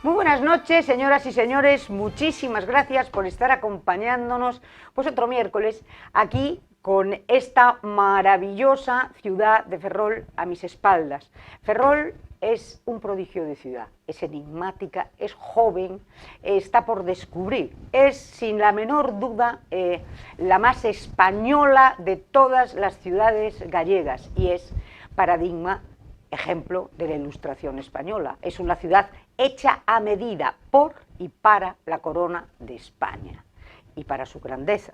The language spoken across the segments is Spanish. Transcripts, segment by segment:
Muy buenas noches, señoras y señores. Muchísimas gracias por estar acompañándonos pues otro miércoles aquí con esta maravillosa ciudad de Ferrol a mis espaldas. Ferrol es un prodigio de ciudad, es enigmática, es joven, está por descubrir, es sin la menor duda la más española de todas las ciudades gallegas y es paradigma, ejemplo de la Ilustración española. Es una ciudad hecha a medida por y para la corona de España y para su grandeza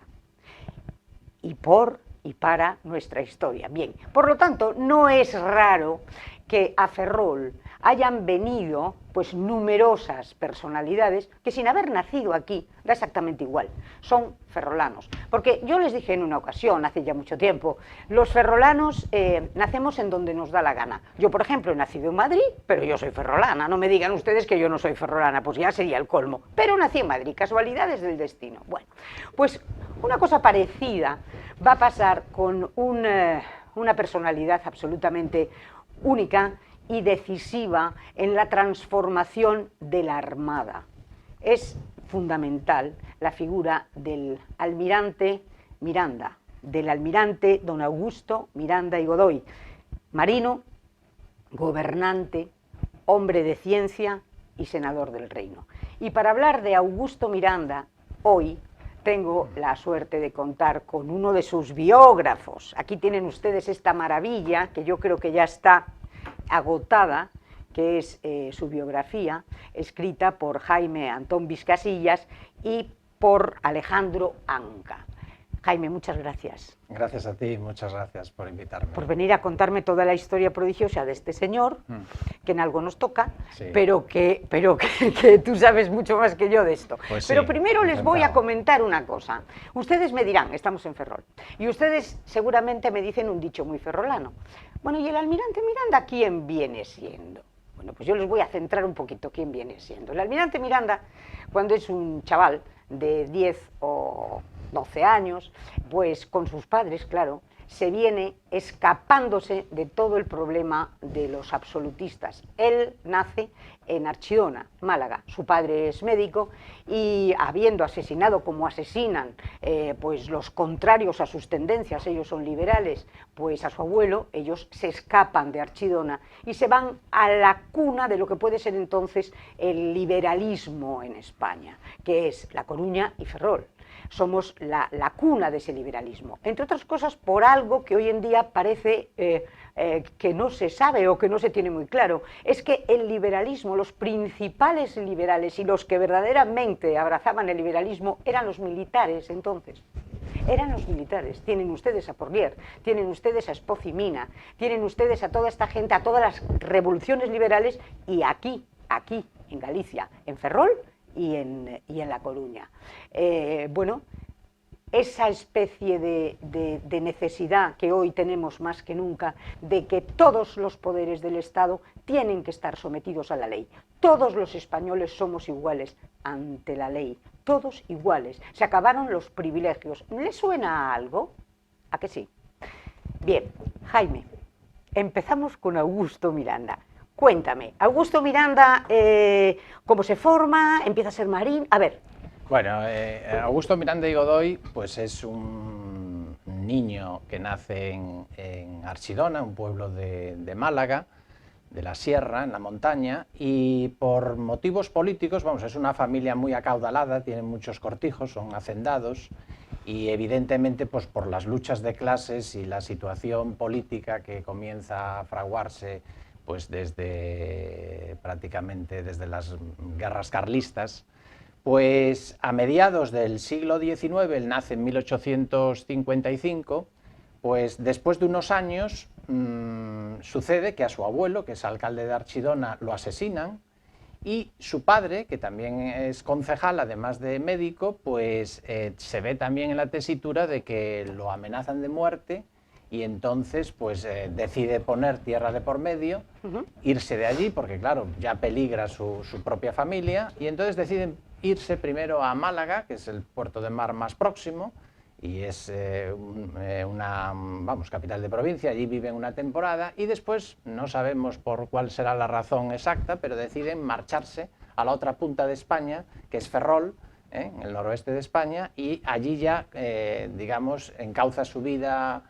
y por y para nuestra historia. Bien, por lo tanto, no es raro que a Ferrol hayan venido pues numerosas personalidades que sin haber nacido aquí da exactamente igual, son ferrolanos. Porque yo les dije en una ocasión, hace ya mucho tiempo, los ferrolanos nacemos en donde nos da la gana. Yo, por ejemplo, he nacido en Madrid, pero yo soy ferrolana, no me digan ustedes que yo no soy ferrolana, pues ya sería el colmo. Pero nací en Madrid, casualidades del destino. Bueno, pues una cosa parecida va a pasar con una personalidad absolutamente única y decisiva en la transformación de la Armada. Es fundamental la figura del almirante Miranda, del almirante don Augusto Miranda y Godoy, marino, gobernante, hombre de ciencia y senador del reino. Y para hablar de Augusto Miranda, hoy tengo la suerte de contar con uno de sus biógrafos. Aquí tienen ustedes esta maravilla, que yo creo que ya está agotada, que es su biografía, escrita por Jaime Antón Vizcasillas y por Alejandro Anca. Jaime, muchas gracias. Gracias a ti, muchas gracias por invitarme. Por venir a contarme toda la historia prodigiosa de este señor, que en algo nos toca, sí, pero que tú sabes mucho más que yo de esto. Pues pero sí, primero les voy a comentar una cosa. Ustedes me dirán, estamos en Ferrol, y ustedes seguramente me dicen un dicho muy ferrolano. Bueno, ¿y el almirante Miranda quién viene siendo? Bueno, pues yo les voy a centrar un poquito quién viene siendo. El almirante Miranda, cuando es un chaval de 10 o 12 años, pues con sus padres, claro, se viene escapándose de todo el problema de los absolutistas. Él nace en Archidona, Málaga. Su padre es médico y habiendo asesinado como asesinan pues los contrarios a sus tendencias, ellos son liberales, pues a su abuelo, ellos se escapan de Archidona y se van a la cuna de lo que puede ser entonces el liberalismo en España, que es La Coruña y Ferrol. Somos la cuna de ese liberalismo, entre otras cosas por algo que hoy en día parece que no se sabe o que no se tiene muy claro, es que el liberalismo, los principales liberales y los que verdaderamente abrazaban el liberalismo eran los militares entonces. Eran los militares. Tienen ustedes a Porlier, tienen ustedes a Espoz y Mina, tienen ustedes a toda esta gente, a todas las revoluciones liberales y aquí en Galicia, en Ferrol y en La Coruña. Bueno, esa especie de necesidad que hoy tenemos más que nunca de que todos los poderes del Estado tienen que estar sometidos a la ley. Todos los españoles somos iguales ante la ley, todos iguales. Se acabaron los privilegios. ¿Le suena a algo? ¿A que sí? Bien, Jaime, empezamos con Augusto Miranda. Cuéntame, Augusto Miranda, ¿cómo se forma? ¿Empieza a ser marín? A ver. Bueno, Augusto Miranda y Godoy pues es un niño que nace en Archidona, un pueblo de Málaga, de la sierra, en la montaña, y por motivos políticos, vamos, es una familia muy acaudalada, tienen muchos cortijos, son hacendados, y evidentemente pues por las luchas de clases y la situación política que comienza a fraguarse pues prácticamente desde las guerras carlistas, pues a mediados del siglo XIX, él nace en 1855, pues después de unos años sucede que a su abuelo, que es alcalde de Archidona, lo asesinan y su padre, que también es concejal, además de médico, pues se ve también en la tesitura de que lo amenazan de muerte y entonces pues decide poner tierra de por medio, irse de allí, porque claro, ya peligra su propia familia, y entonces deciden irse primero a Málaga, que es el puerto de mar más próximo, y es vamos, capital de provincia, allí viven una temporada y después, no sabemos por cuál será la razón exacta, pero deciden marcharse a la otra punta de España, que es Ferrol, en el noroeste de España, y allí ya, digamos, encauza su vida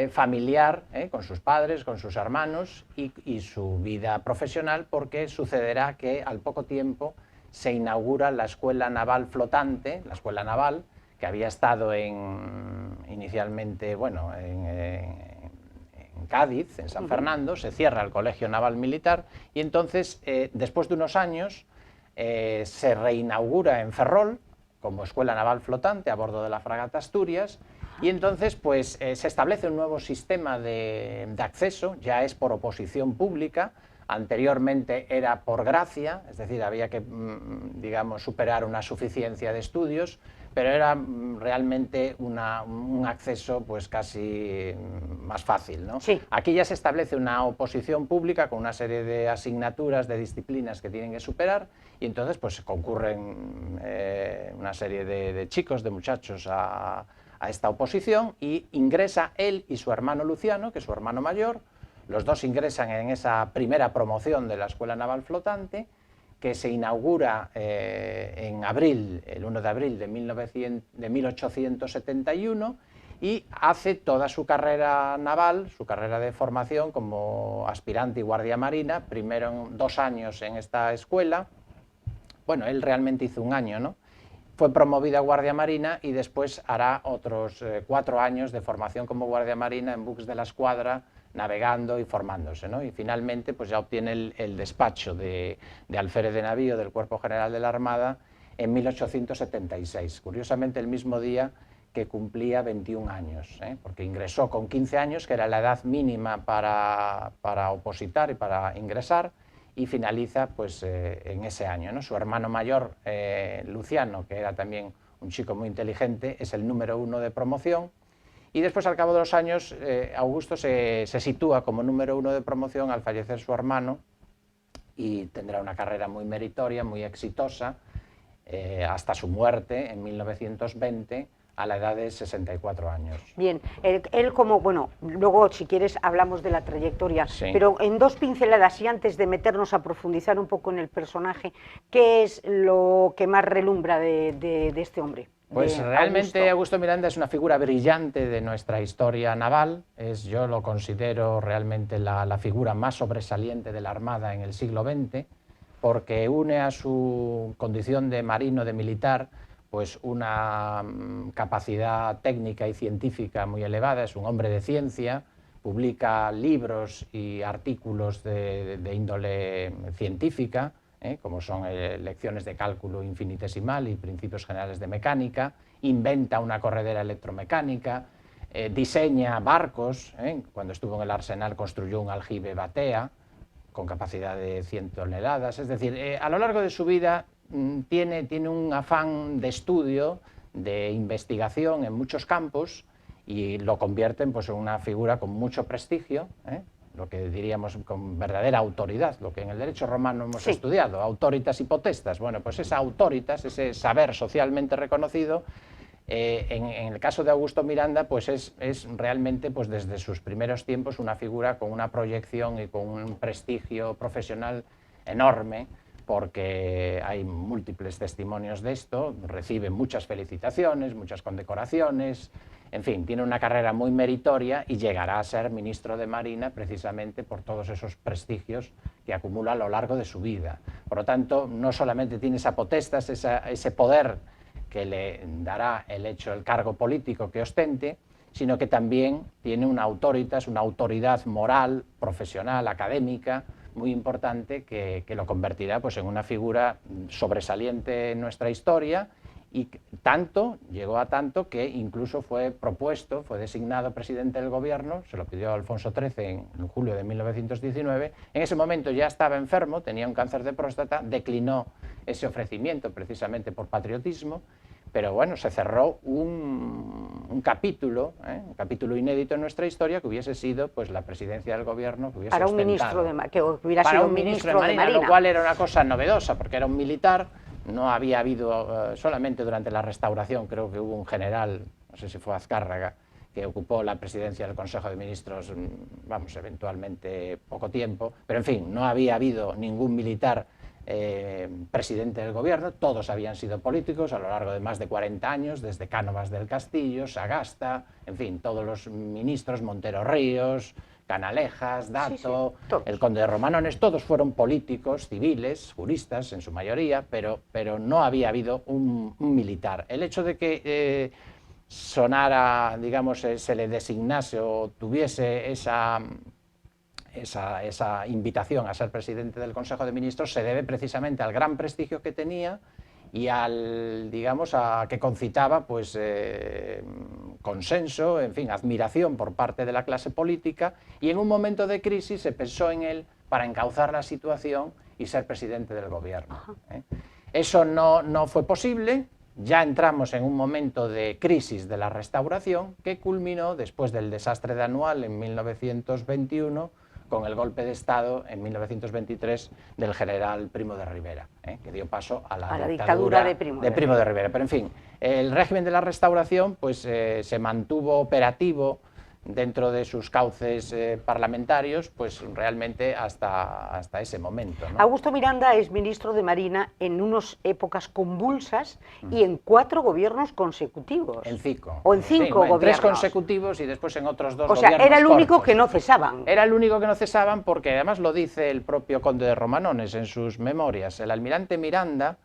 familiar, con sus padres, con sus hermanos y su vida profesional, porque sucederá que al poco tiempo se inaugura la Escuela Naval Flotante, la Escuela Naval, que había estado inicialmente, bueno, en Cádiz, en San Fernando. Se cierra el Colegio Naval Militar y entonces, después de unos años, se reinaugura en Ferrol como Escuela Naval Flotante a bordo de la fragata Asturias. Y entonces pues, se establece un nuevo sistema de acceso, ya es por oposición pública. Anteriormente era por gracia, es decir, había que, digamos, superar una suficiencia de estudios, pero era realmente un acceso pues casi más fácil, ¿no? Sí. Aquí ya se establece una oposición pública con una serie de asignaturas, de disciplinas que tienen que superar, y entonces pues concurren una serie de chicos, de muchachos a esta oposición, y ingresa él y su hermano Luciano, que es su hermano mayor. Los dos ingresan en esa primera promoción de la Escuela Naval Flotante, que se inaugura en abril, el 1 de abril de 1871, y hace toda su carrera naval, su carrera de formación como aspirante y guardia marina, primero 2 años en esta escuela. Bueno, él realmente hizo 1 año, ¿no? Fue promovido a guardia marina y después hará otros 4 años de formación como guardia marina en buques de la escuadra, navegando y formándose, ¿no? Y finalmente pues ya obtiene el despacho de alférez de navío del Cuerpo General de la Armada en 1876, curiosamente el mismo día que cumplía 21 años, porque ingresó con 15 años, que era la edad mínima para opositar y para ingresar, y finaliza pues, en ese año, ¿no? Su hermano mayor, Luciano, que era también un chico muy inteligente, es el número 1 de promoción, y después, al cabo de los años, Augusto se sitúa como número 1 de promoción al fallecer su hermano, y tendrá una carrera muy meritoria, muy exitosa, hasta su muerte en 1920, a la edad de 64 años. Bien, él como, bueno, luego si quieres hablamos de la trayectoria, sí, pero en 2 pinceladas y antes de meternos a profundizar un poco en el personaje, ¿qué es lo que más relumbra de este hombre? Pues realmente Augusto Miranda es una figura brillante de nuestra historia naval, yo lo considero realmente la figura más sobresaliente de la Armada en el siglo XX, porque une a su condición de marino, de militar, pues una capacidad técnica y científica muy elevada. Es un hombre de ciencia, publica libros y artículos de índole científica, como son lecciones de cálculo infinitesimal y principios generales de mecánica, inventa una corredera electromecánica, diseña barcos, cuando estuvo en el Arsenal construyó un aljibe batea con capacidad de 100 toneladas, es decir, a lo largo de su vida tiene un afán de estudio, de investigación en muchos campos, y lo convierten pues, en una figura con mucho prestigio, lo que diríamos con verdadera autoridad, lo que en el derecho romano hemos estudiado, autoritas y potestas. Bueno, pues esa autoritas, ese saber socialmente reconocido, en el caso de Augusto Miranda, pues es realmente pues desde sus primeros tiempos una figura con una proyección y con un prestigio profesional enorme, porque hay múltiples testimonios de esto, recibe muchas felicitaciones, muchas condecoraciones, en fin, tiene una carrera muy meritoria y llegará a ser ministro de Marina precisamente por todos esos prestigios que acumula a lo largo de su vida. Por lo tanto, no solamente tiene esa potestas, ese poder que le dará el cargo político que ostente, sino que también tiene una autoritas, una autoridad moral, profesional, académica, muy importante, que lo convertirá pues, en una figura sobresaliente en nuestra historia, y llegó a tanto que incluso fue designado presidente del gobierno, se lo pidió Alfonso XIII en julio de 1919, en ese momento ya estaba enfermo, tenía un cáncer de próstata, declinó ese ofrecimiento precisamente por patriotismo, pero bueno, se cerró un capítulo inédito en nuestra historia, que hubiese sido pues, la presidencia del gobierno, que hubiese para un ostentado, ministro de Marina, lo cual era una cosa novedosa, porque era un militar. No había habido, solamente durante la Restauración creo que hubo un general, sé si fue Azcárraga, que ocupó la presidencia del Consejo de Ministros, vamos, eventualmente poco tiempo, pero en fin, no había habido ningún militar presidente del gobierno, todos habían sido políticos a lo largo de más de 40 años, desde Cánovas del Castillo, Sagasta, en fin, todos los ministros, Montero Ríos, Canalejas, Dato, sí, el conde de Romanones, todos fueron políticos, civiles, juristas en su mayoría, pero no había habido un militar. El hecho de que sonara, digamos, se le designase o tuviese esa invitación a ser presidente del Consejo de Ministros se debe precisamente al gran prestigio que tenía y al, digamos, a que concitaba pues consenso, en fin, admiración por parte de la clase política, y en un momento de crisis se pensó en él para encauzar la situación y ser presidente del gobierno. Eso no fue posible. Ya entramos en un momento de crisis de la Restauración que culminó después del desastre de Anual en 1921 con el golpe de Estado en 1923 del general Primo de Rivera, que dio paso a la dictadura de Primo de Rivera. Pero en fin, el régimen de la Restauración pues, se mantuvo operativo dentro de sus cauces parlamentarios, pues realmente hasta ese momento, ¿no? Augusto Miranda es ministro de Marina en unas épocas convulsas y en 4 gobiernos consecutivos. En 5. O en 5 gobiernos. En 3 consecutivos y después en otros 2 gobiernos. O sea, era el único cortos. Que no cesaban. Era el único que no cesaban porque además lo dice el propio conde de Romanones en sus memorias. El almirante Miranda,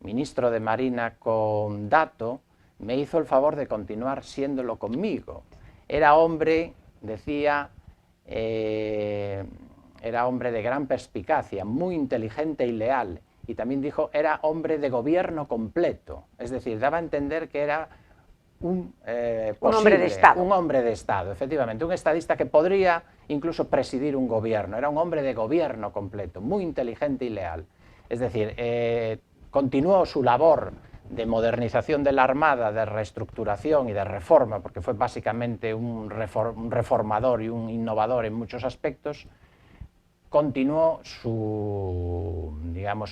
ministro de Marina con Dato, me hizo el favor de continuar siéndolo conmigo. Era hombre, decía, era hombre de gran perspicacia, muy inteligente y leal. Y también dijo, era hombre de gobierno completo. Es decir, daba a entender que era un hombre de Estado. Un hombre de Estado, efectivamente. Un estadista que podría incluso presidir un gobierno. Era un hombre de gobierno completo, muy inteligente y leal. Es decir, continuó su labor de modernización de la Armada, de reestructuración y de reforma, porque fue básicamente un reformador y un innovador en muchos aspectos. Continuó su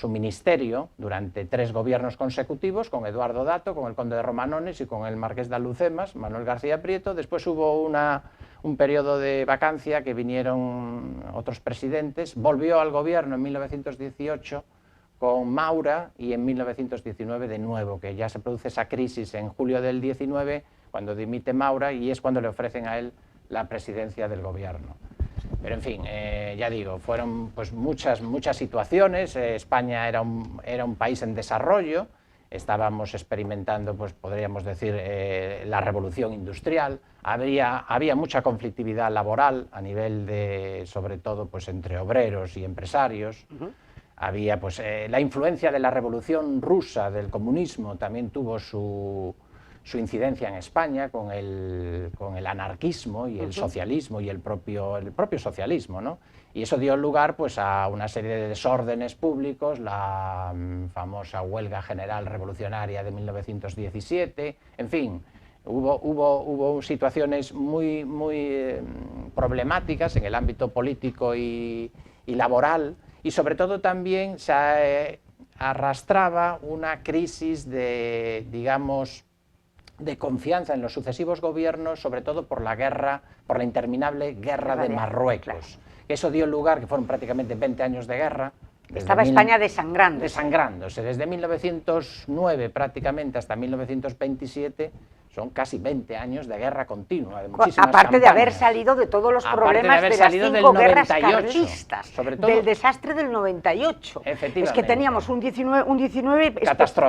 ministerio durante 3 gobiernos consecutivos, con Eduardo Dato, con el conde de Romanones y con el marqués de Alhucemas, Manuel García Prieto. Después hubo un periodo de vacancia que vinieron otros presidentes. Volvió al gobierno en 1918 con Maura y en 1919 de nuevo, que ya se produce esa crisis en julio del 19, cuando dimite Maura, y es cuando le ofrecen a él la presidencia del gobierno. Pero en fin, ya digo, fueron pues muchas situaciones. España era un país en desarrollo, estábamos experimentando, pues podríamos decir, la revolución industrial, había mucha conflictividad laboral a nivel de, sobre todo, pues entre obreros y empresarios. Había pues la influencia de la revolución rusa, del comunismo, también tuvo su incidencia en España con el anarquismo y el socialismo y el propio socialismo, ¿no? Y eso dio lugar pues a una serie de desórdenes públicos, la famosa huelga general revolucionaria de 1917, en fin, hubo situaciones muy problemáticas en el ámbito político y laboral. Y sobre todo también se arrastraba una crisis de, digamos, de confianza en los sucesivos gobiernos, sobre todo por la interminable guerra de Marruecos. Claro. Eso dio lugar, que fueron prácticamente 20 años de guerra. Estaba España desangrándose. Desangrándose. Desde 1909 prácticamente hasta 1927... son casi 20 años de guerra continua, de muchísimas aparte campañas. De haber salido de todos los problemas de las 5 guerras carlistas, sobre todo, del desastre del 98. Es que teníamos un 19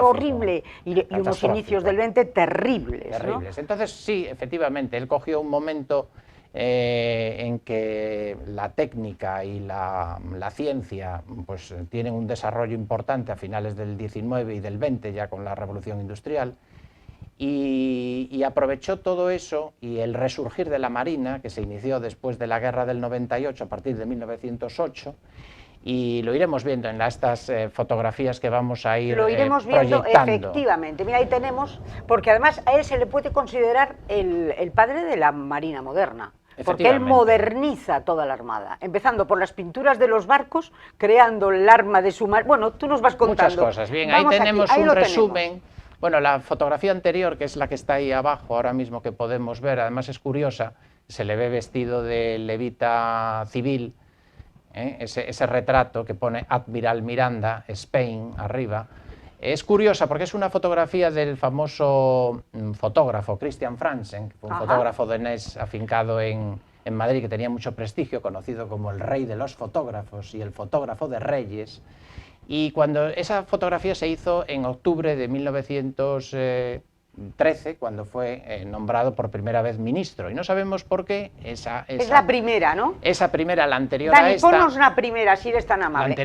horrible y unos inicios del 20 terribles. ¿No? Entonces sí, efectivamente, él cogió un momento en que la técnica y la ciencia pues, tienen un desarrollo importante a finales del 19 y del 20, ya con la revolución industrial. Y aprovechó todo eso y el resurgir de la Marina, que se inició después de la guerra del 98, a partir de 1908, y lo iremos viendo en estas fotografías que vamos a ir proyectando. Lo iremos viendo, efectivamente. Mira, ahí tenemos, porque además a él se le puede considerar el padre de la Marina moderna. Porque él moderniza toda la Armada, empezando por las pinturas de los barcos, creando el arma de submarino. Bueno, tú nos vas contando. Muchas cosas. Bien, ahí tenemos un resumen Bueno, la fotografía anterior, que es la que está ahí abajo ahora mismo, que podemos ver, además es curiosa, se le ve vestido de levita civil, ese retrato que pone Admiral Miranda, Spain, arriba. Es curiosa porque es una fotografía del famoso fotógrafo Christian Franzen, que fue un fotógrafo danés afincado en Madrid, que tenía mucho prestigio, conocido como el rey de los fotógrafos y el fotógrafo de reyes. Y cuando esa fotografía se hizo en octubre de 1913, cuando fue nombrado por primera vez ministro. Y no sabemos por qué es la primera, ¿no? Esa primera, la anterior Dani, a esta... ponnos una primera, si eres tan amable.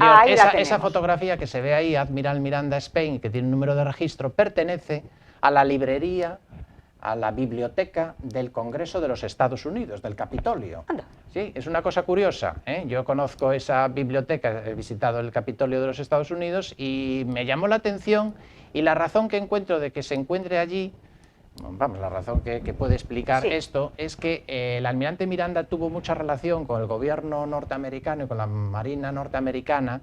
Esa fotografía que se ve ahí, Admiral Miranda Spain, que tiene un número de registro, pertenece a la librería, a la biblioteca del Congreso de los Estados Unidos, del Capitolio. Anda. Sí, es una cosa curiosa, ¿eh? Yo conozco esa biblioteca, he visitado el Capitolio de los Estados Unidos y me llamó la atención, y la razón que encuentro de que se encuentre allí, vamos, la razón que puede explicar esto es que el almirante Miranda tuvo mucha relación con el gobierno norteamericano y con la marina norteamericana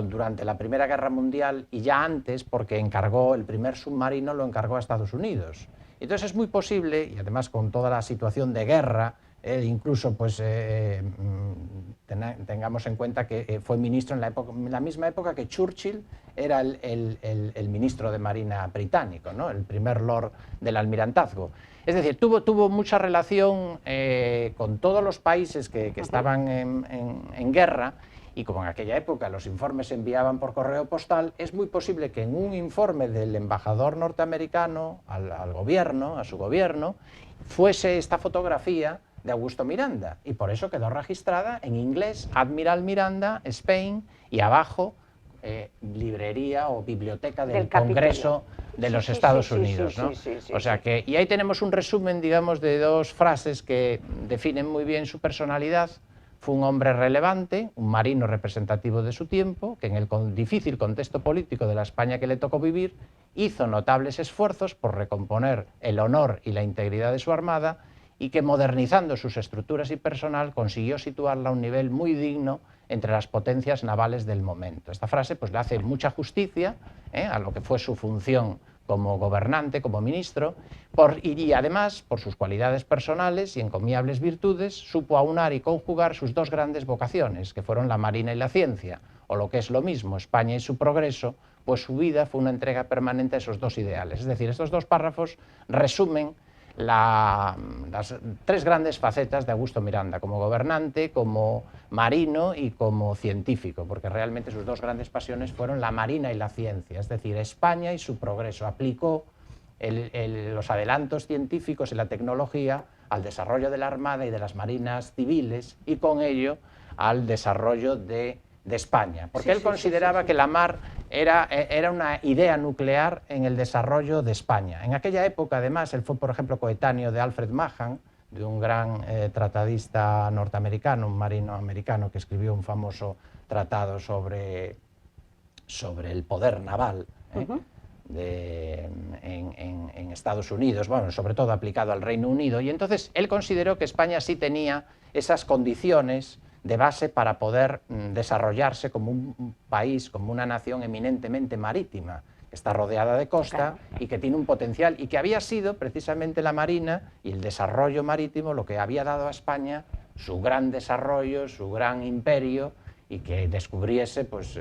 durante la Primera Guerra Mundial, y ya antes, porque encargó el primer submarino, lo encargó a Estados Unidos. Entonces es muy posible, y además con toda la situación de guerra, incluso pues tengamos en cuenta que fue ministro en la misma época que Churchill era el ministro de Marina británico, ¿no? El primer lord del almirantazgo. Es decir, tuvo mucha relación con todos los países que estaban en guerra, y como en aquella época los informes se enviaban por correo postal, es muy posible que en un informe del embajador norteamericano al gobierno, a su gobierno, fuese esta fotografía de Augusto Miranda, y por eso quedó registrada en inglés, Admiral Miranda, Spain, y abajo librería o biblioteca del Congreso de los Estados Unidos, ¿no? O sea que, y ahí tenemos un resumen, digamos, de dos frases que definen muy bien su personalidad. Fue un hombre relevante, un marino representativo de su tiempo, que en el difícil contexto político de la España que le tocó vivir, hizo notables esfuerzos por recomponer el honor y la integridad de su armada, y que, modernizando sus estructuras y personal, consiguió situarla a un nivel muy digno entre las potencias navales del momento. Esta frase pues le hace mucha justicia a lo que fue su función como gobernante, como ministro, y además, por sus cualidades personales y encomiables virtudes, supo aunar y conjugar sus dos grandes vocaciones, que fueron la marina y la ciencia, o lo que es lo mismo, España y su progreso, pues su vida fue una entrega permanente a esos dos ideales. Es decir, estos dos párrafos resumen las tres grandes facetas de Augusto Miranda, como gobernante, como marino y como científico, porque realmente sus dos grandes pasiones fueron la marina y la ciencia, es decir, España y su progreso. Aplicó los adelantos científicos y la tecnología al desarrollo de la Armada y de las marinas civiles, y con ello al desarrollo de España, porque él consideraba que la mar era una idea nuclear en el desarrollo de España. En aquella época, además, él fue, por ejemplo, coetáneo de Alfred Mahan, de un gran tratadista norteamericano, un marino americano que escribió un famoso tratado sobre el poder naval en Estados Unidos, bueno, sobre todo aplicado al Reino Unido, y entonces él consideró que España sí tenía esas condiciones de base para poder desarrollarse como un país, como una nación eminentemente marítima, que está rodeada de costa y que tiene un potencial, y que había sido precisamente la marina y el desarrollo marítimo lo que había dado a España su gran desarrollo, su gran imperio, y que descubriese pues,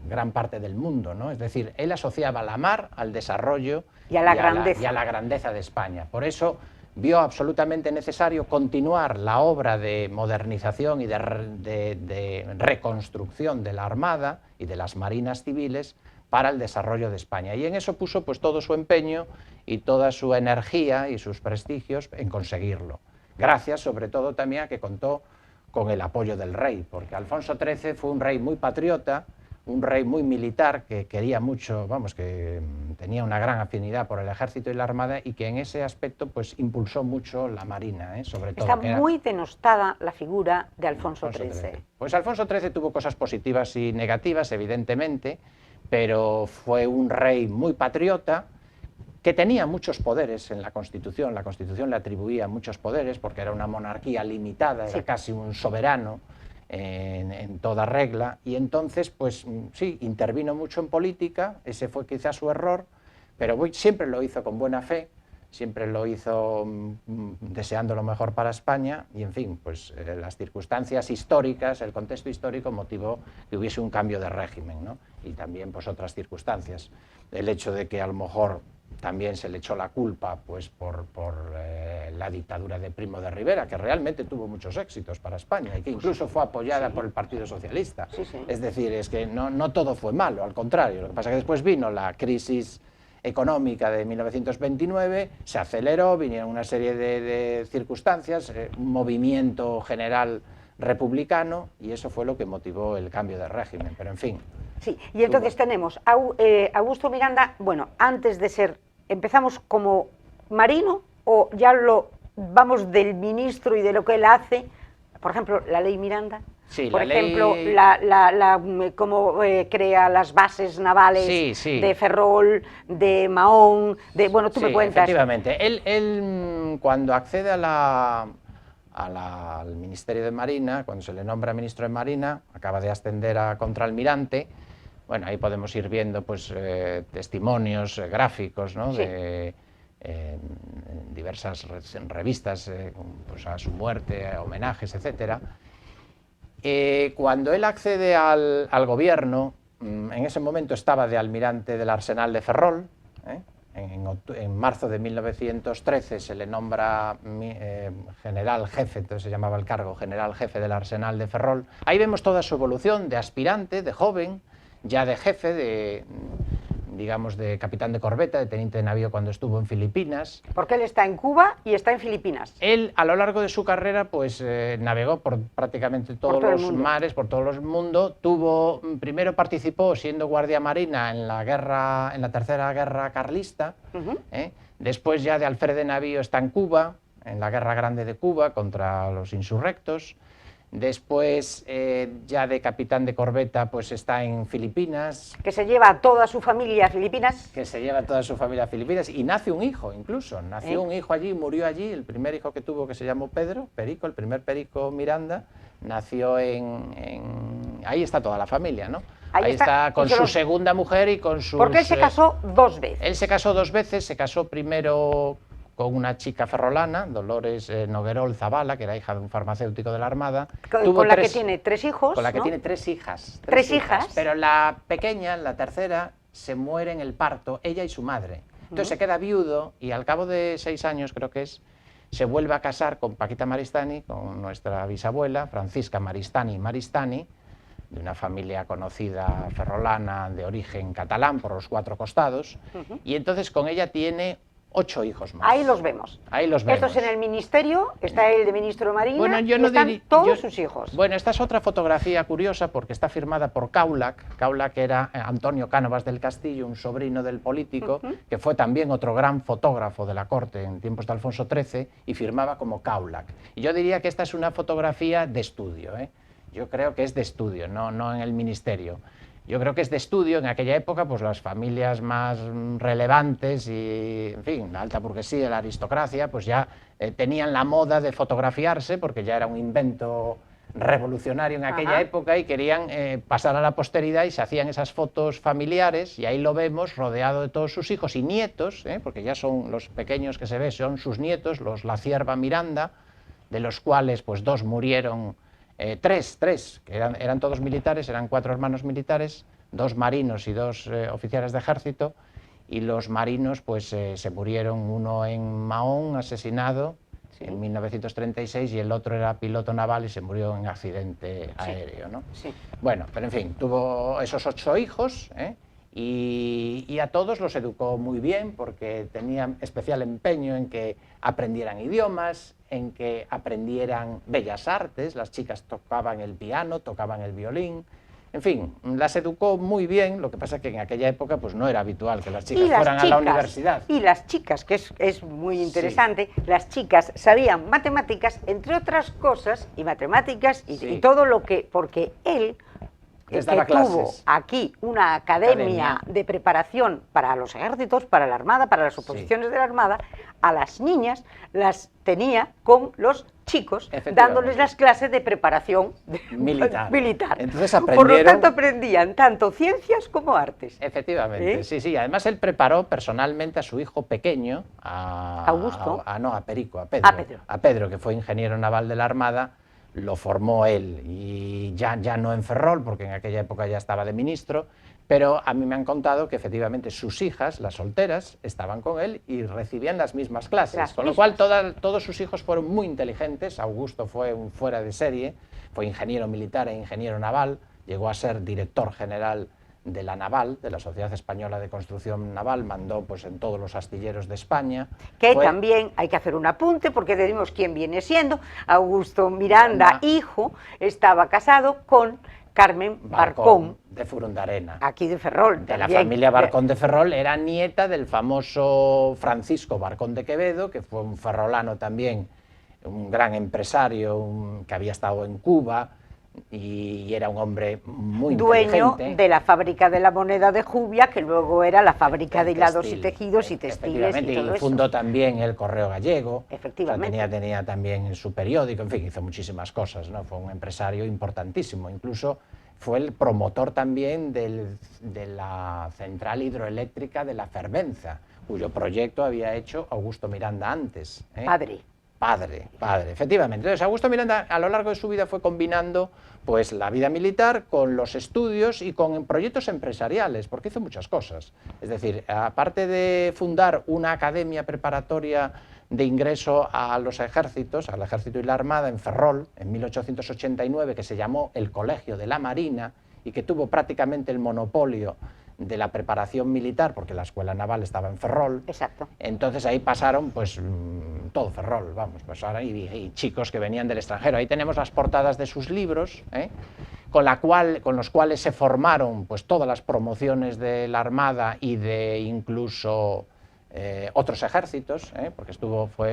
gran parte del mundo, ¿no? Es decir, él asociaba la mar al desarrollo y a la grandeza de España. Por eso vio absolutamente necesario continuar la obra de modernización y de reconstrucción de la Armada y de las marinas civiles para el desarrollo de España. Y en eso puso pues, todo su empeño y toda su energía y sus prestigios en conseguirlo. Gracias, sobre todo, también a que contó con el apoyo del rey, porque Alfonso XIII fue un rey muy patriota, un rey muy militar, que quería mucho, vamos, que tenía una gran afinidad por el ejército y la armada, y que en ese aspecto pues impulsó mucho la marina, sobre todo. Está muy denostada la figura de Alfonso XIII. Pues Alfonso XIII tuvo cosas positivas y negativas, evidentemente, pero fue un rey muy patriota, que tenía muchos poderes en la Constitución le atribuía muchos poderes, porque era una monarquía limitada, era casi un soberano, en toda regla, y entonces, pues sí, intervino mucho en política, ese fue quizás su error, pero siempre lo hizo con buena fe, siempre lo hizo deseando lo mejor para España y, en fin, pues las circunstancias históricas, el contexto histórico motivó que hubiese un cambio de régimen, ¿no? Y también pues otras circunstancias. El hecho de que a lo mejor también se le echó la culpa pues, por la dictadura de Primo de Rivera, que realmente tuvo muchos éxitos para España y que incluso fue apoyada por el Partido Socialista. Es decir, es que no todo fue malo, al contrario. Lo que pasa es que después vino la crisis económica de 1929, se aceleró, vinieron una serie de circunstancias, un movimiento general republicano, y eso fue lo que motivó el cambio de régimen, pero en fin. Sí, y entonces tenemos a Augusto Miranda, bueno, antes de ser, ¿empezamos como marino o ya lo vamos del ministro y de lo que él hace? Por ejemplo, la ley Miranda. Sí, por ejemplo, cómo crea las bases navales de Ferrol, de Mahón, bueno, tú me cuentas. Efectivamente, él cuando accede al Ministerio de Marina, cuando se le nombra ministro de Marina, acaba de ascender a contraalmirante. Bueno, ahí podemos ir viendo pues, testimonios gráficos, ¿no? Sí. De diversas revistas pues a su muerte, homenajes, etcétera. Cuando él accede al gobierno, en ese momento estaba de almirante del Arsenal de Ferrol. En marzo de 1913 se le nombra general jefe, entonces se llamaba el cargo general jefe del Arsenal de Ferrol. Ahí vemos toda su evolución de aspirante, de joven, ya de jefe, digamos, de capitán de corbeta, de teniente de navío cuando estuvo en Filipinas. Porque él está en Cuba y está en Filipinas. Él, a lo largo de su carrera, pues navegó por prácticamente todos los mares, por todos los mundos. Primero participó siendo guardia marina en la tercera guerra carlista. Después ya de alférez de navío está en Cuba, en la guerra grande de Cuba contra los insurrectos. Después, ya de capitán de corbeta, pues está en Filipinas. Que se lleva a toda su familia a Filipinas. Que se lleva a toda su familia a Filipinas y nace un hijo incluso. Nació un hijo allí, murió allí. El primer hijo que tuvo, que se llamó Pedro, Perico, el primer Perico Miranda, nació ahí está toda la familia, ¿no? Ahí está con su segunda mujer y con sus... Porque él se casó 2 veces. Él se casó 2 veces, se casó primero con una chica ferrolana, Dolores Noguerol Zavala, que era hija de un farmacéutico de la Armada. Con la que tiene 3 hijos, Con la que ¿no? tiene 3 hijas. 3 hijas. Pero la pequeña, la tercera, se muere en el parto, ella y su madre. Entonces se queda viudo y al cabo de 6 años, creo que es, se vuelve a casar con Paquita Maristany, con nuestra bisabuela, Francisca Maristany, de una familia conocida ferrolana de origen catalán por los 4 costados, y entonces con ella tiene 8 hijos más. Ahí los vemos. Ahí los vemos. Esto es en el ministerio, está él de ministro de Marina, bueno, y están todos sus hijos. Bueno, esta es otra fotografía curiosa porque está firmada por Cáulac. Cáulac era Antonio Cánovas del Castillo, un sobrino del político, que fue también otro gran fotógrafo de la corte en tiempos de Alfonso XIII, y firmaba como Cáulac. Y yo diría que esta es una fotografía de estudio, ¿eh? Yo creo que es de estudio, no en el ministerio. Yo creo que es de estudio. En aquella época, pues las familias más relevantes y, en fin, la alta burguesía, la aristocracia, pues ya tenían la moda de fotografiarse porque ya era un invento revolucionario en aquella época y querían pasar a la posteridad y se hacían esas fotos familiares y ahí lo vemos rodeado de todos sus hijos y nietos, porque ya son los pequeños que se ven, son sus nietos, los La Cierva Miranda, de los cuales pues 2 murieron. 3, que eran todos militares, eran 4 hermanos militares, 2 marinos y 2 oficiales de ejército, y los marinos pues se murieron, uno en Mahón, asesinado en 1936, y el otro era piloto naval y se murió en accidente aéreo, ¿no? Bueno, pero en fin, tuvo esos 8 hijos, y a todos los educó muy bien porque tenían especial empeño en que aprendieran idiomas, en que aprendieran bellas artes. Las chicas tocaban el piano, tocaban el violín, en fin, las educó muy bien. Lo que pasa es que en aquella época pues no era habitual que las chicas fueran a la universidad. Y las chicas, que es muy interesante, las chicas sabían matemáticas, entre otras cosas, y matemáticas y todo lo que... Porque él Les que daba tuvo clases. aquí una academia de preparación para los ejércitos, para la Armada, para las oposiciones de la Armada, a las niñas las tenía con los chicos, dándoles las clases de preparación militar. Entonces Por lo aprendieron... tanto, aprendían tanto ciencias como artes. Efectivamente, sí, sí. Además, él preparó personalmente a su hijo pequeño, Augusto. No, a Perico, a Pedro. A Pedro. A Pedro, que fue ingeniero naval de la Armada, lo formó él, y ya no en Ferrol, porque en aquella época ya estaba de ministro, pero a mí me han contado que efectivamente sus hijas, las solteras, estaban con él y recibían las mismas clases, con lo cual todos sus hijos fueron muy inteligentes. Augusto fue un fuera de serie, fue ingeniero militar e ingeniero naval, llegó a ser director general de la Naval, de la Sociedad Española de Construcción Naval, mandó pues en todos los astilleros de España. Que también hay que hacer un apunte, porque decimos quién viene siendo. Augusto Miranda, hijo, estaba casado con Carmen Barcón, de Furundarena. Aquí de Ferrol. De la familia Barcón de Ferrol, era nieta del famoso Francisco Barcón de Quevedo, que fue un ferrolano también, un gran empresario, que había estado en Cuba, y era un hombre muy dueño inteligente. De la fábrica de la moneda de Jubia, que luego era la fábrica de hilados y tejidos y textiles y todo y fundó también el Correo Gallego. Efectivamente. O sea, tenía también su periódico, en fin, hizo muchísimas cosas, ¿no? Fue un empresario importantísimo, incluso fue el promotor también de la central hidroeléctrica de la Fervenza, cuyo proyecto había hecho Augusto Miranda antes. Padre, efectivamente. Entonces, Augusto Miranda a lo largo de su vida fue combinando pues la vida militar con los estudios y con proyectos empresariales, porque hizo muchas cosas. Es decir, aparte de fundar una academia preparatoria de ingreso a los ejércitos, al ejército y la Armada en Ferrol, en 1889, que se llamó el Colegio de la Marina y que tuvo prácticamente el monopolio de la preparación militar, porque la escuela naval estaba en Ferrol. Exacto. Entonces ahí pasaron pues todo Ferrol, vamos, pues ahora y chicos que venían del extranjero. Ahí tenemos las portadas de sus libros, con los cuales se formaron pues todas las promociones de la Armada y de incluso otros ejércitos, porque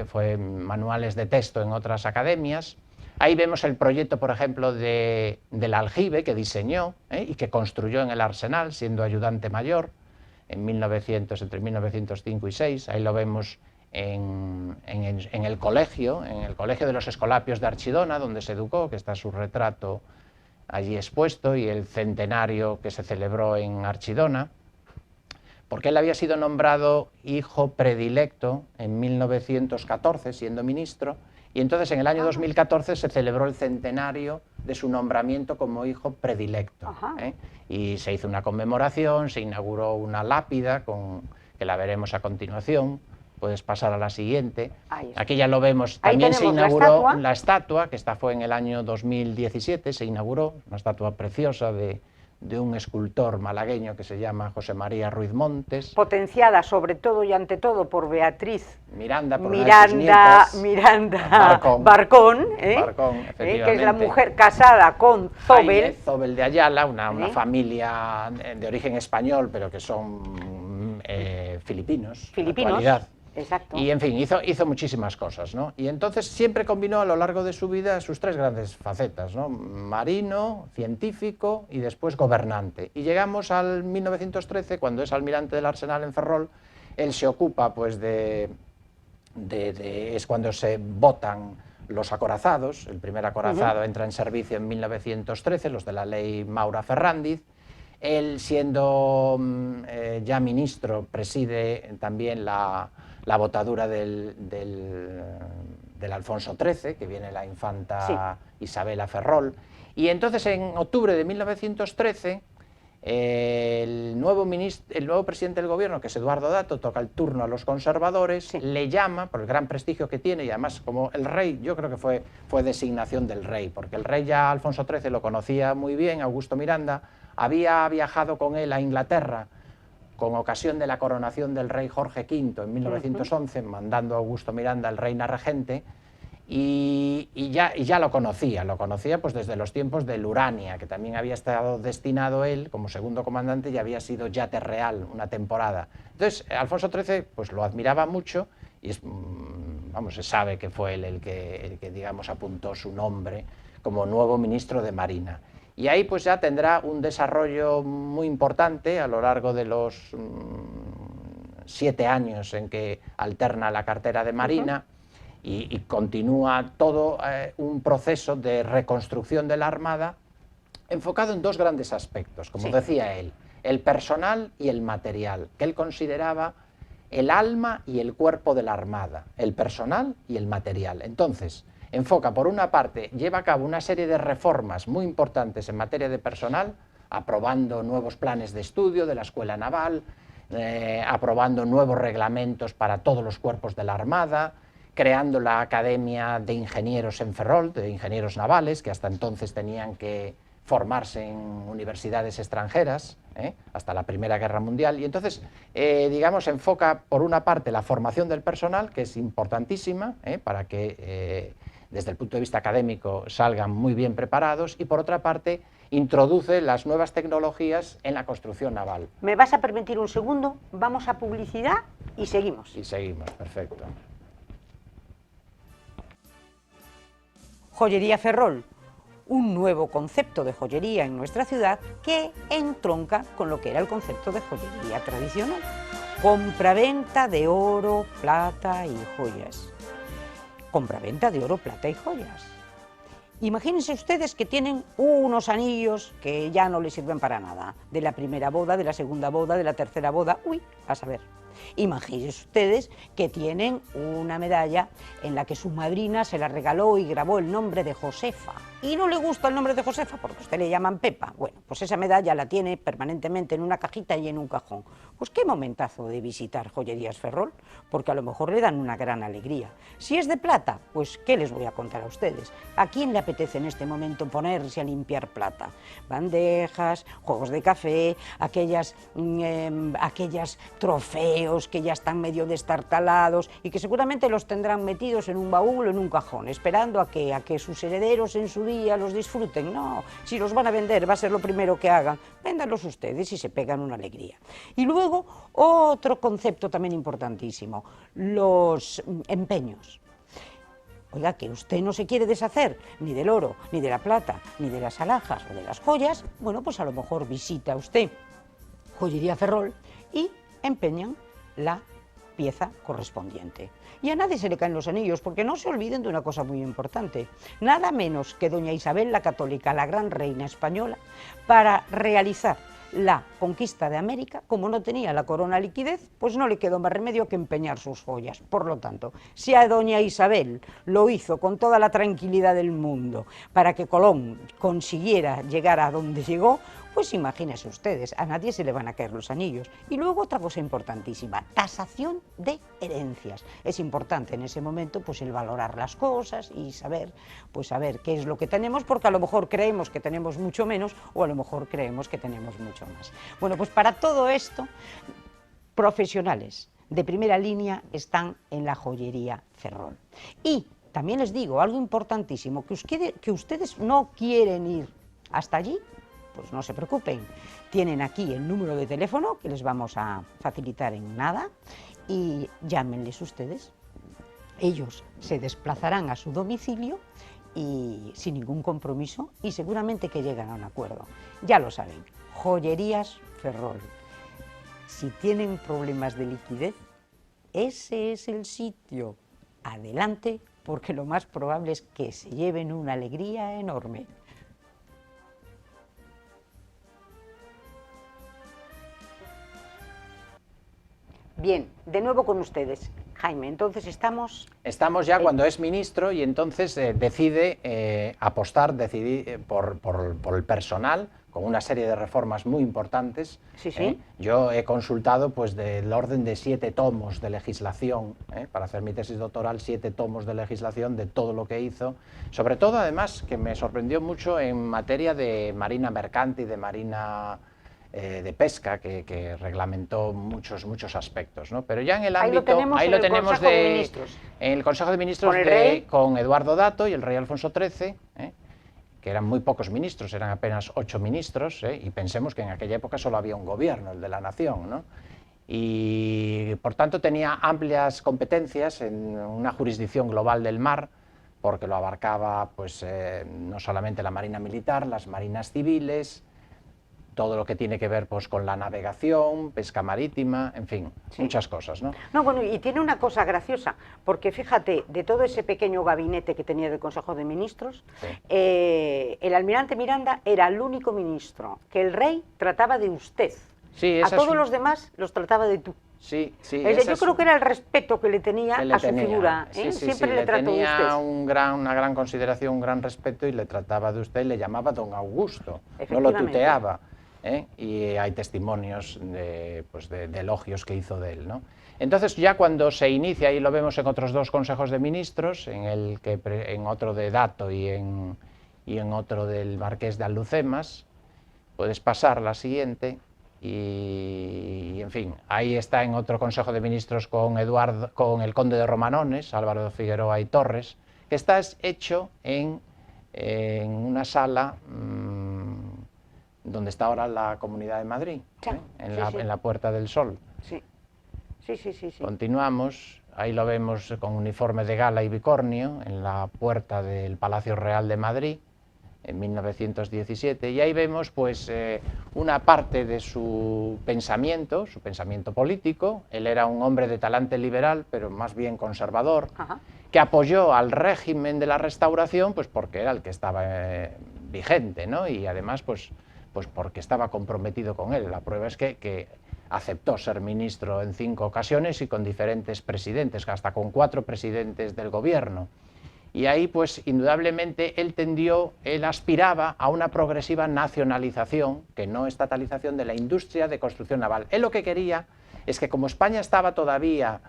fue manuales de texto en otras academias. Ahí vemos el proyecto, por ejemplo, del aljibe que diseñó y que construyó en el Arsenal, siendo ayudante mayor, entre 1905 y 6. Ahí lo vemos en el colegio de los Escolapios de Archidona, donde se educó, que está su retrato allí expuesto, y el centenario que se celebró en Archidona, porque él había sido nombrado hijo predilecto en 1914, siendo ministro, y entonces en el año 2014 se celebró el centenario de su nombramiento como hijo predilecto. Y se hizo una conmemoración, se inauguró una lápida, que la veremos a continuación. Puedes pasar a la siguiente. Aquí ya lo vemos. También se inauguró la estatua, que esta fue en el año 2017, se inauguró, una estatua preciosa de un escultor malagueño que se llama José María Ruiz Montes. Potenciada sobre todo y ante todo por Beatriz Miranda Barcón, que es la mujer casada con Zóbel. Zóbel de Ayala, una familia de origen español, pero que son filipinos. Exacto. Y en fin, hizo muchísimas cosas, ¿no? Y entonces siempre combinó a lo largo de su vida sus tres grandes facetas, ¿no? Marino, científico y después gobernante. Y llegamos al 1913, cuando es almirante del Arsenal en Ferrol. Él se ocupa pues es cuando se votan los acorazados. El primer acorazado entra en servicio en 1913, los de la ley Maura Ferrándiz. Él, siendo ya ministro, preside también la botadura del Alfonso XIII, que viene la infanta Isabela Ferrol. Y entonces, en octubre de 1913, el nuevo presidente del gobierno, que es Eduardo Dato, toca el turno a los conservadores, le llama, por el gran prestigio que tiene, y además como el rey, yo creo que fue designación del rey, porque el rey ya Alfonso XIII lo conocía muy bien, Augusto Miranda, había viajado con él a Inglaterra con ocasión de la coronación del rey Jorge V en 1911, mandando a Augusto Miranda el reina regente, y ya lo conocía pues desde los tiempos del Urania, que también había estado destinado él como segundo comandante y había sido yate real una temporada. Entonces, Alfonso XIII pues lo admiraba mucho y se sabe que fue él el que digamos apuntó su nombre como nuevo ministro de Marina. y ahí pues ya tendrá un desarrollo muy importante a lo largo de los 7 años en que alterna la cartera de Marina, y continúa todo un proceso de reconstrucción de la Armada enfocado en dos grandes aspectos, como decía él, el personal y el material, que él consideraba el alma y el cuerpo de la Armada, el personal y el material. Entonces, enfoca, por una parte, lleva a cabo una serie de reformas muy importantes en materia de personal, aprobando nuevos planes de estudio de la Escuela Naval, aprobando nuevos reglamentos para todos los cuerpos de la Armada, creando la Academia de Ingenieros en Ferrol, de ingenieros navales, que hasta entonces tenían que formarse en universidades extranjeras, hasta la Primera Guerra Mundial, y entonces, digamos, enfoca por una parte la formación del personal, que es importantísima, para que desde el punto de vista académico salgan muy bien preparados, y por otra parte introduce las nuevas tecnologías en la construcción naval. ¿Me vas a permitir un segundo? Vamos a publicidad y seguimos. Y seguimos, perfecto. Joyería Ferrol, un nuevo concepto de joyería en nuestra ciudad que entronca con lo que era el concepto de joyería tradicional. Compraventa de oro, plata y joyas. Compraventa de oro, plata y joyas. Imagínense ustedes que tienen unos anillos que ya no les sirven para nada, de la primera boda, de la segunda boda, de la tercera boda, uy, a saber. Imagínense ustedes que tienen una medalla en la que su madrina se la regaló y grabó el nombre de Josefa, y no le gusta el nombre de Josefa porque a usted le llaman Pepa. Bueno, pues esa medalla la tiene permanentemente en una cajita y en un cajón. Pues qué momentazo de visitar Joyerías Ferrol, porque a lo mejor le dan una gran alegría. Si es de plata, pues ¿qué les voy a contar a ustedes? ¿A quién le apetece en este momento ponerse a limpiar plata? Bandejas, juegos de café, aquellas trofeos que ya están medio destartalados y que seguramente los tendrán metidos en un baúl o en un cajón, esperando a que sus herederos en su día los disfruten. No, si los van a vender va a ser lo primero que hagan, véndanlos ustedes y se pegan una alegría. Y luego otro concepto también importantísimo, los empeños. Oiga, que usted no se quiere deshacer ni del oro, ni de la plata, ni de las alhajas o de las joyas, bueno, pues a lo mejor visita usted Joyería Ferrol y empeñan la pieza correspondiente. Y a nadie se le caen los anillos, porque no se olviden de una cosa muy importante. Nada menos que doña Isabel la Católica, la gran reina española, para realizar la conquista de América, como no tenía la corona liquidez, pues no le quedó más remedio que empeñar sus joyas. Por lo tanto, si a doña Isabel lo hizo con toda la tranquilidad del mundo para que Colón consiguiera llegar a donde llegó, pues imagínense ustedes, a nadie se le van a caer los anillos. Y luego otra cosa importantísima, tasación de herencias. Es importante en ese momento pues el valorar las cosas y saber qué es lo que tenemos, porque a lo mejor creemos que tenemos mucho menos o a lo mejor creemos que tenemos mucho más. Bueno, pues para todo esto, profesionales de primera línea están en la Joyería Ferrol. Y también les digo algo importantísimo, que ustedes no quieren ir hasta allí, pues no se preocupen, tienen aquí el número de teléfono que les vamos a facilitar en nada y llámenles ustedes. Ellos se desplazarán a su domicilio y sin ningún compromiso y seguramente que llegan a un acuerdo. Ya lo saben, Joyerías Ferrol. Si tienen problemas de liquidez, ese es el sitio. Adelante, porque lo más probable es que se lleven una alegría enorme. Bien, de nuevo con ustedes. Jaime, entonces estamos... Estamos ya cuando es ministro y entonces decide apostar por el personal, con una serie de reformas muy importantes. Sí, sí. Yo he consultado pues del orden de 7 tomos de legislación, para hacer mi tesis doctoral, 7 tomos de legislación de todo lo que hizo, sobre todo además que me sorprendió mucho en materia de marina mercante y de marina de pesca, que reglamentó muchos aspectos, ¿no? Pero ya en el ámbito, ahí lo tenemos en el Consejo de Ministros con Eduardo Dato y el rey Alfonso XIII, que eran muy pocos ministros, eran apenas 8 ministros, y pensemos que en aquella época solo había un gobierno, el de la nación, ¿no? Y por tanto tenía amplias competencias en una jurisdicción global del mar, porque lo abarcaba pues, no solamente la Marina Militar, las Marinas Civiles, todo lo que tiene que ver pues, con la navegación, pesca marítima, en fin, Sí. muchas cosas, ¿no? No, bueno, y tiene una cosa graciosa, porque fíjate, de todo ese pequeño gabinete que tenía del Consejo de Ministros, Sí. El almirante Miranda era el único ministro que el rey trataba de usted. Sí, A esa es todos los demás los trataba de tú. Sí, sí, Es decir, esa yo es creo que era el respeto que le tenía que le a su tenía. figura. Sí, ¿eh? sí, Siempre sí, le trató de tenía usted. una gran consideración, un gran respeto y le trataba de usted y le llamaba don Augusto, no lo Efectivamente. tuteaba. Y hay testimonios pues de elogios que hizo de él, ¿no? Entonces ya cuando se inicia, y lo vemos en otros dos consejos de ministros, en otro de Dato y en otro del Marqués de Alhucemas, puedes pasar la siguiente. Y, en fin, ahí está en otro Consejo de Ministros con el conde de Romanones, Álvaro de Figueroa y Torres, que está hecho en una sala donde está ahora la Comunidad de Madrid, Sí, en la Puerta del Sol. Sí, sí, sí, sí, sí. Continuamos, ahí lo vemos con uniforme de gala y bicornio en la puerta del Palacio Real de Madrid, en 1917, y ahí vemos pues una parte de su pensamiento político. Él era un hombre de talante liberal, pero más bien conservador, Ajá. que apoyó al régimen de la Restauración, pues porque era el que estaba vigente, ¿no? Y además pues porque estaba comprometido con él. La prueba es que aceptó ser ministro en 5 ocasiones y con diferentes presidentes, hasta con 4 presidentes del gobierno. Y ahí, pues, indudablemente, él aspiraba a una progresiva nacionalización, que no estatalización, de la industria de construcción naval. Él lo que quería es que, como España estaba todavía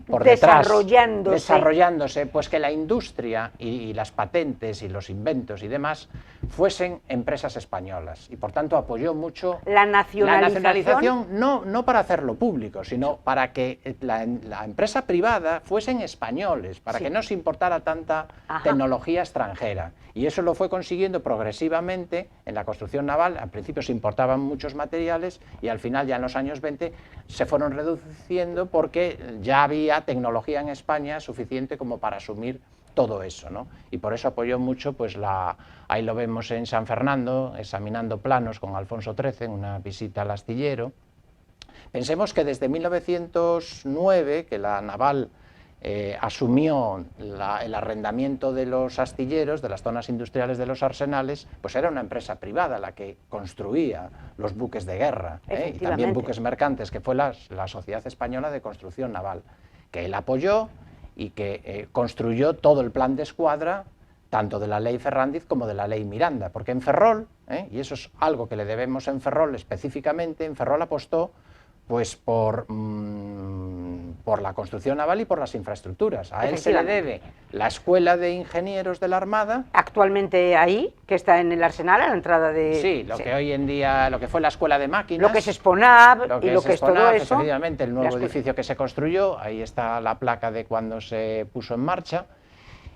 por detrás, desarrollándose, pues que la industria y las patentes y los inventos y demás fuesen empresas españolas. Y, por tanto, apoyó mucho la nacionalización, no para hacerlo público, sino para que la empresa privada fuesen españoles, para que no se importara tanta tecnología extranjera. Y eso lo fue consiguiendo progresivamente en la construcción naval. Al principio se importaban muchos materiales y al final, ya en los años 20, se fueron reduciendo porque ya había tecnología en España suficiente como para asumir todo eso, ¿no? Y por eso apoyó mucho, pues ahí lo vemos en San Fernando, examinando planos con Alfonso XIII en una visita al astillero. Pensemos que desde 1909, que la naval asumió el arrendamiento de los astilleros, de las zonas industriales de los arsenales, pues era una empresa privada la que construía los buques de guerra, y también buques mercantes, que fue la Sociedad Española de Construcción Naval, que él apoyó y que construyó todo el plan de escuadra, tanto de la ley Ferrándiz como de la ley Miranda, porque en Ferrol, y eso es algo que le debemos en Ferrol específicamente, en Ferrol apostó pues por la construcción naval y por las infraestructuras. A él se le debe la Escuela de Ingenieros de la Armada. Actualmente ahí, que está en el Arsenal, a la entrada de... Sí, que hoy en día, lo que fue la Escuela de Máquinas. Lo que es Exponab y lo que es todo eso. Efectivamente, el nuevo edificio que se construyó, ahí está la placa de cuando se puso en marcha.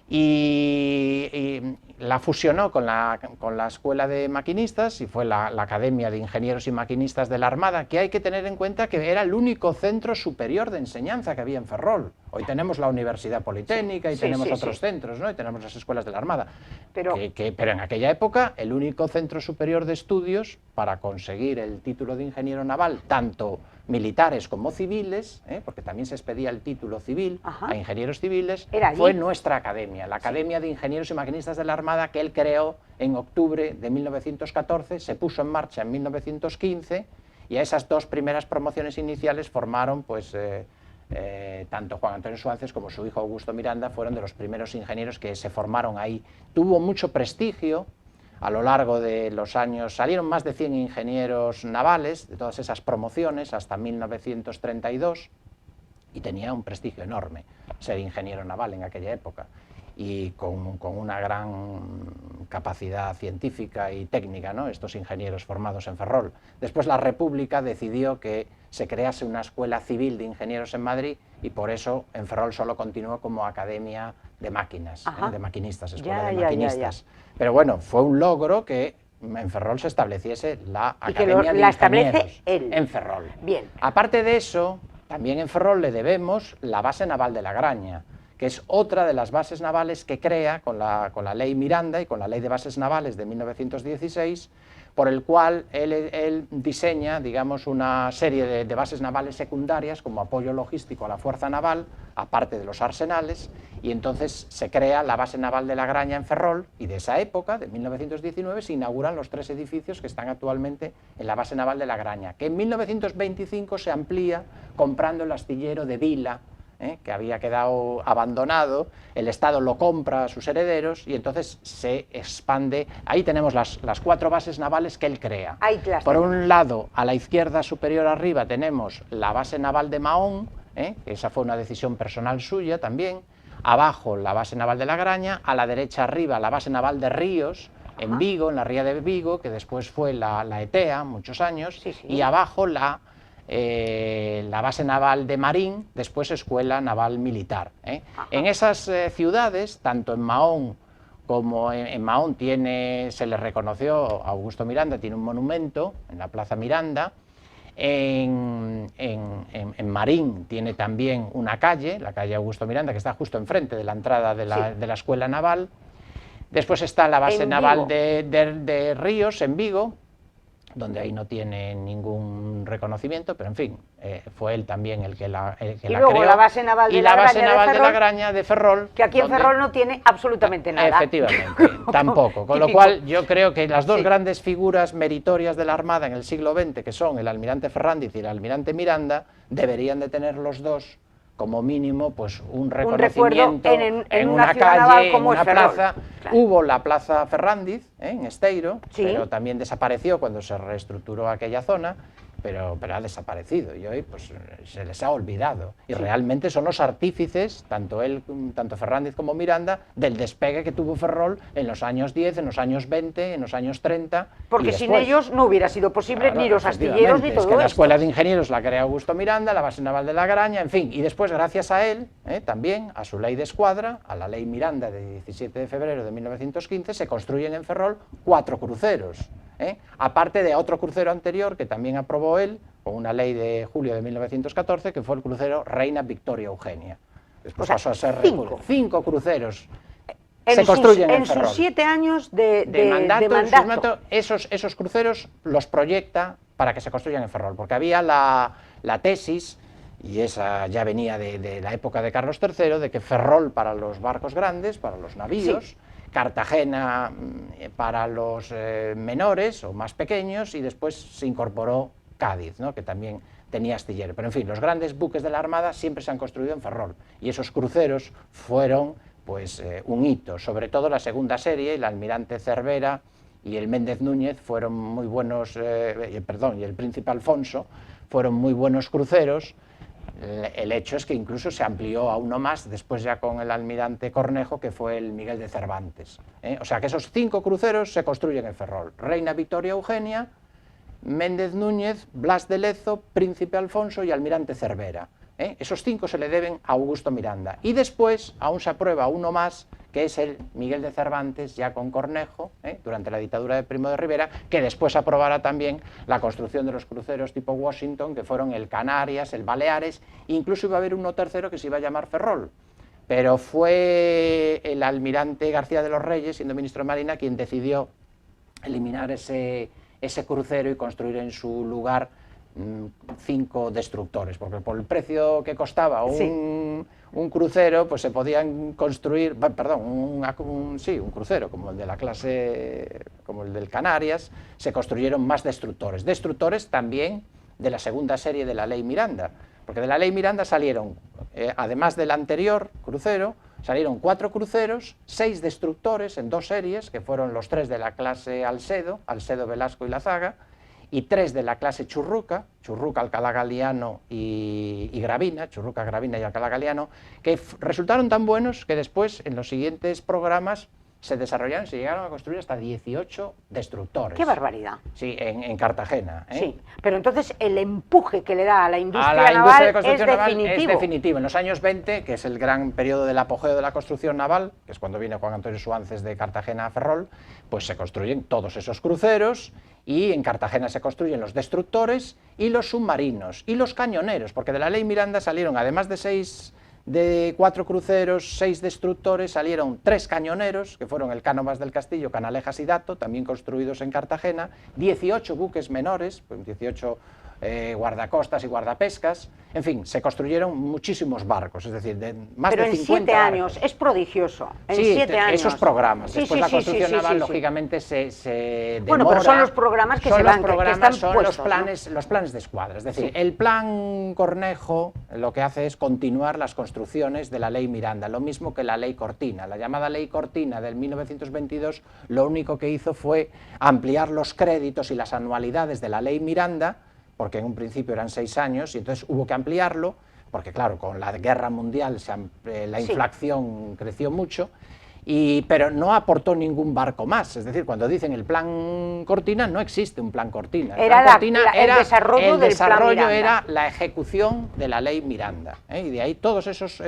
Y la fusionó con la Escuela de Maquinistas y fue la Academia de Ingenieros y Maquinistas de la Armada, que hay que tener en cuenta que era el único centro superior de enseñanza que había en Ferrol. Hoy tenemos la Universidad Politécnica y tenemos otros centros, ¿no? Y tenemos las escuelas de la Armada. Pero en aquella época el único centro superior de estudios para conseguir el título de ingeniero naval, tanto militares como civiles, porque también se expedía el título civil a ingenieros civiles, fue nuestra academia, la Academia de Ingenieros y Maquinistas de la Armada, que él creó en octubre de 1914, se puso en marcha en 1915, y a esas 2 primeras promociones iniciales formaron, pues, tanto Juan Antonio Suárez como su hijo Augusto Miranda fueron de los primeros ingenieros que se formaron ahí. Tuvo mucho prestigio. A lo largo de los años salieron más de 100 ingenieros navales de todas esas promociones hasta 1932 y tenía un prestigio enorme ser ingeniero naval en aquella época y con una gran capacidad científica y técnica, ¿no? Estos ingenieros formados en Ferrol. Después la República decidió que se crease una escuela civil de ingenieros en Madrid y por eso en Ferrol solo continuó como academia de máquinas, de maquinistas, escuela de maquinistas. Pero bueno, fue un logro que en Ferrol se estableciese la Academia de Ingenieros en Ferrol. Bien. Aparte de eso, también en Ferrol le debemos la base naval de La Graña, que es otra de las bases navales que crea con la ley Miranda y con la ley de bases navales de 1916, por el cual él diseña, digamos, una serie de bases navales secundarias como apoyo logístico a la fuerza naval, aparte de los arsenales, y entonces se crea la base naval de La Graña en Ferrol, y de esa época, de 1919, se inauguran los 3 edificios que están actualmente en la base naval de La Graña, que en 1925 se amplía comprando el astillero de Vila, que había quedado abandonado, el Estado lo compra a sus herederos y entonces se expande. Ahí tenemos las 4 bases navales que él crea. Por un lado, a la izquierda superior arriba tenemos la base naval de Mahón, esa fue una decisión personal suya también, abajo la base naval de La Graña, a la derecha arriba la base naval de Ríos, en Vigo, en la ría de Vigo, que después fue la ETEA, muchos años, y abajo la base naval de Marín, después Escuela Naval Militar. En esas ciudades, tanto en Mahón como en Mahón se le reconoció a Augusto Miranda, tiene un monumento en la Plaza Miranda. En Marín tiene también una calle, la calle Augusto Miranda, que está justo enfrente de la entrada de la Escuela Naval. Después está la base naval de Ríos, en Vigo, donde ahí no tiene ningún reconocimiento, pero en fin, fue él también el que la creó. La base naval de La Graña de Ferrol, que aquí en Ferrol no tiene absolutamente nada. Efectivamente, tampoco. Con lo cual yo creo que las dos grandes figuras meritorias de la Armada en el siglo XX, que son el almirante Ferrándiz y el almirante Miranda, deberían de tener los dos como mínimo pues un reconocimiento en una calle, como en una plaza. Claro. Hubo la Plaza Ferrándiz, en Esteiro, pero también desapareció cuando se reestructuró aquella zona, pero ha desaparecido y hoy pues se les ha olvidado. Y realmente son los artífices, tanto Ferrándiz como Miranda, del despegue que tuvo Ferrol en los años 10, en los años 20, en los años 30. Porque sin ellos no hubiera sido posible ni los astilleros ni todo es que la Escuela de Ingenieros la crea Augusto Miranda, la base naval de La Graña, en fin. Y después, gracias a él, también a su ley de escuadra, a la ley Miranda de 17 de febrero de 1915, se construyen en Ferrol 4 cruceros. Aparte de otro crucero anterior que también aprobó él, con una ley de julio de 1914, que fue el crucero Reina Victoria Eugenia. Después pasó a ser 5 cruceros. Se construyen en Ferrol. En sus 7 años de mandato. Esos cruceros los proyecta para que se construyan en Ferrol, porque había la tesis, y esa ya venía de la época de Carlos III, de que Ferrol para los barcos grandes, para los navíos, Cartagena para los menores o más pequeños, y después se incorporó Cádiz, que también tenía astillero. Pero en fin, los grandes buques de la Armada siempre se han construido en Ferrol, y esos cruceros fueron pues un hito. Sobre todo la segunda serie, el almirante Cervera y el Méndez Núñez fueron muy buenos, y el príncipe Alfonso fueron muy buenos cruceros. El hecho es que incluso se amplió a uno más después ya con el almirante Cornejo, que fue el Miguel de Cervantes. O sea que esos 5 cruceros se construyen en Ferrol: Reina Victoria Eugenia, Méndez Núñez, Blas de Lezo, Príncipe Alfonso y almirante Cervera. Esos 5 se le deben a Augusto Miranda. Y después aún se aprueba uno más, que es el Miguel de Cervantes, ya con Cornejo, durante la dictadura de Primo de Rivera, que después aprobará también la construcción de los cruceros tipo Washington, que fueron el Canarias, el Baleares, incluso iba a haber uno tercero que se iba a llamar Ferrol. Pero fue el almirante García de los Reyes, siendo ministro de Marina, quien decidió eliminar ese crucero y construir en su lugar 5 destructores, porque por el precio que costaba un crucero, pues se podían construir, un crucero como el de la clase, como el del Canarias, se construyeron más destructores también de la segunda serie de la ley Miranda, porque de la ley Miranda salieron, además del anterior crucero, salieron 4 cruceros, 6 destructores en 2 series, que fueron los 3 de la clase Alcedo, Velasco y Lazaga, y 3 de la clase Churruca, Alcalá Galiano y Gravina, Churruca, Gravina y Alcalá Galiano, que resultaron tan buenos que después, en los siguientes programas, se desarrollaron, se llegaron a construir hasta 18 destructores. ¡Qué barbaridad! Sí, en Cartagena. Sí, pero entonces el empuje que le da a la industria naval es definitivo. En los años 20, que es el gran periodo del apogeo de la construcción naval, que es cuando viene Juan Antonio Suárez de Cartagena a Ferrol, pues se construyen todos esos cruceros, y en Cartagena se construyen los destructores y los submarinos y los cañoneros, porque de la ley Miranda salieron, además de 6 de 4 cruceros, 6 destructores, salieron 3 cañoneros, que fueron el Cánovas del Castillo, Canalejas y Dato, también construidos en Cartagena, 18 buques menores, 18 guardacostas y guardapescas, en fin, se construyeron muchísimos barcos, es decir, más Pero de 50 en 7 años, barcos. es prodigioso, en Sí, 7 años. esos programas. Sí, Después sí, la sí, construcción sí, sí, naval, sí, sí. lógicamente, se demora. Bueno, pero son los programas que son se los van, que programas, están son puestos, los planes de escuadra. Es decir, Sí. el plan Cornejo lo que hace es continuar las construcciones de la ley Miranda, lo mismo que la ley Cortina. La llamada ley Cortina del 1922 lo único que hizo fue ampliar los créditos y las anualidades de la ley Miranda, porque en un principio eran 6 años y entonces hubo que ampliarlo, porque claro, con la guerra mundial la inflación creció mucho, pero no aportó ningún barco más. Es decir, cuando dicen el plan Cortina, no existe un plan Cortina. El plan Cortina el desarrollo del plan Miranda. Era la ejecución de la ley Miranda, y de ahí todos esos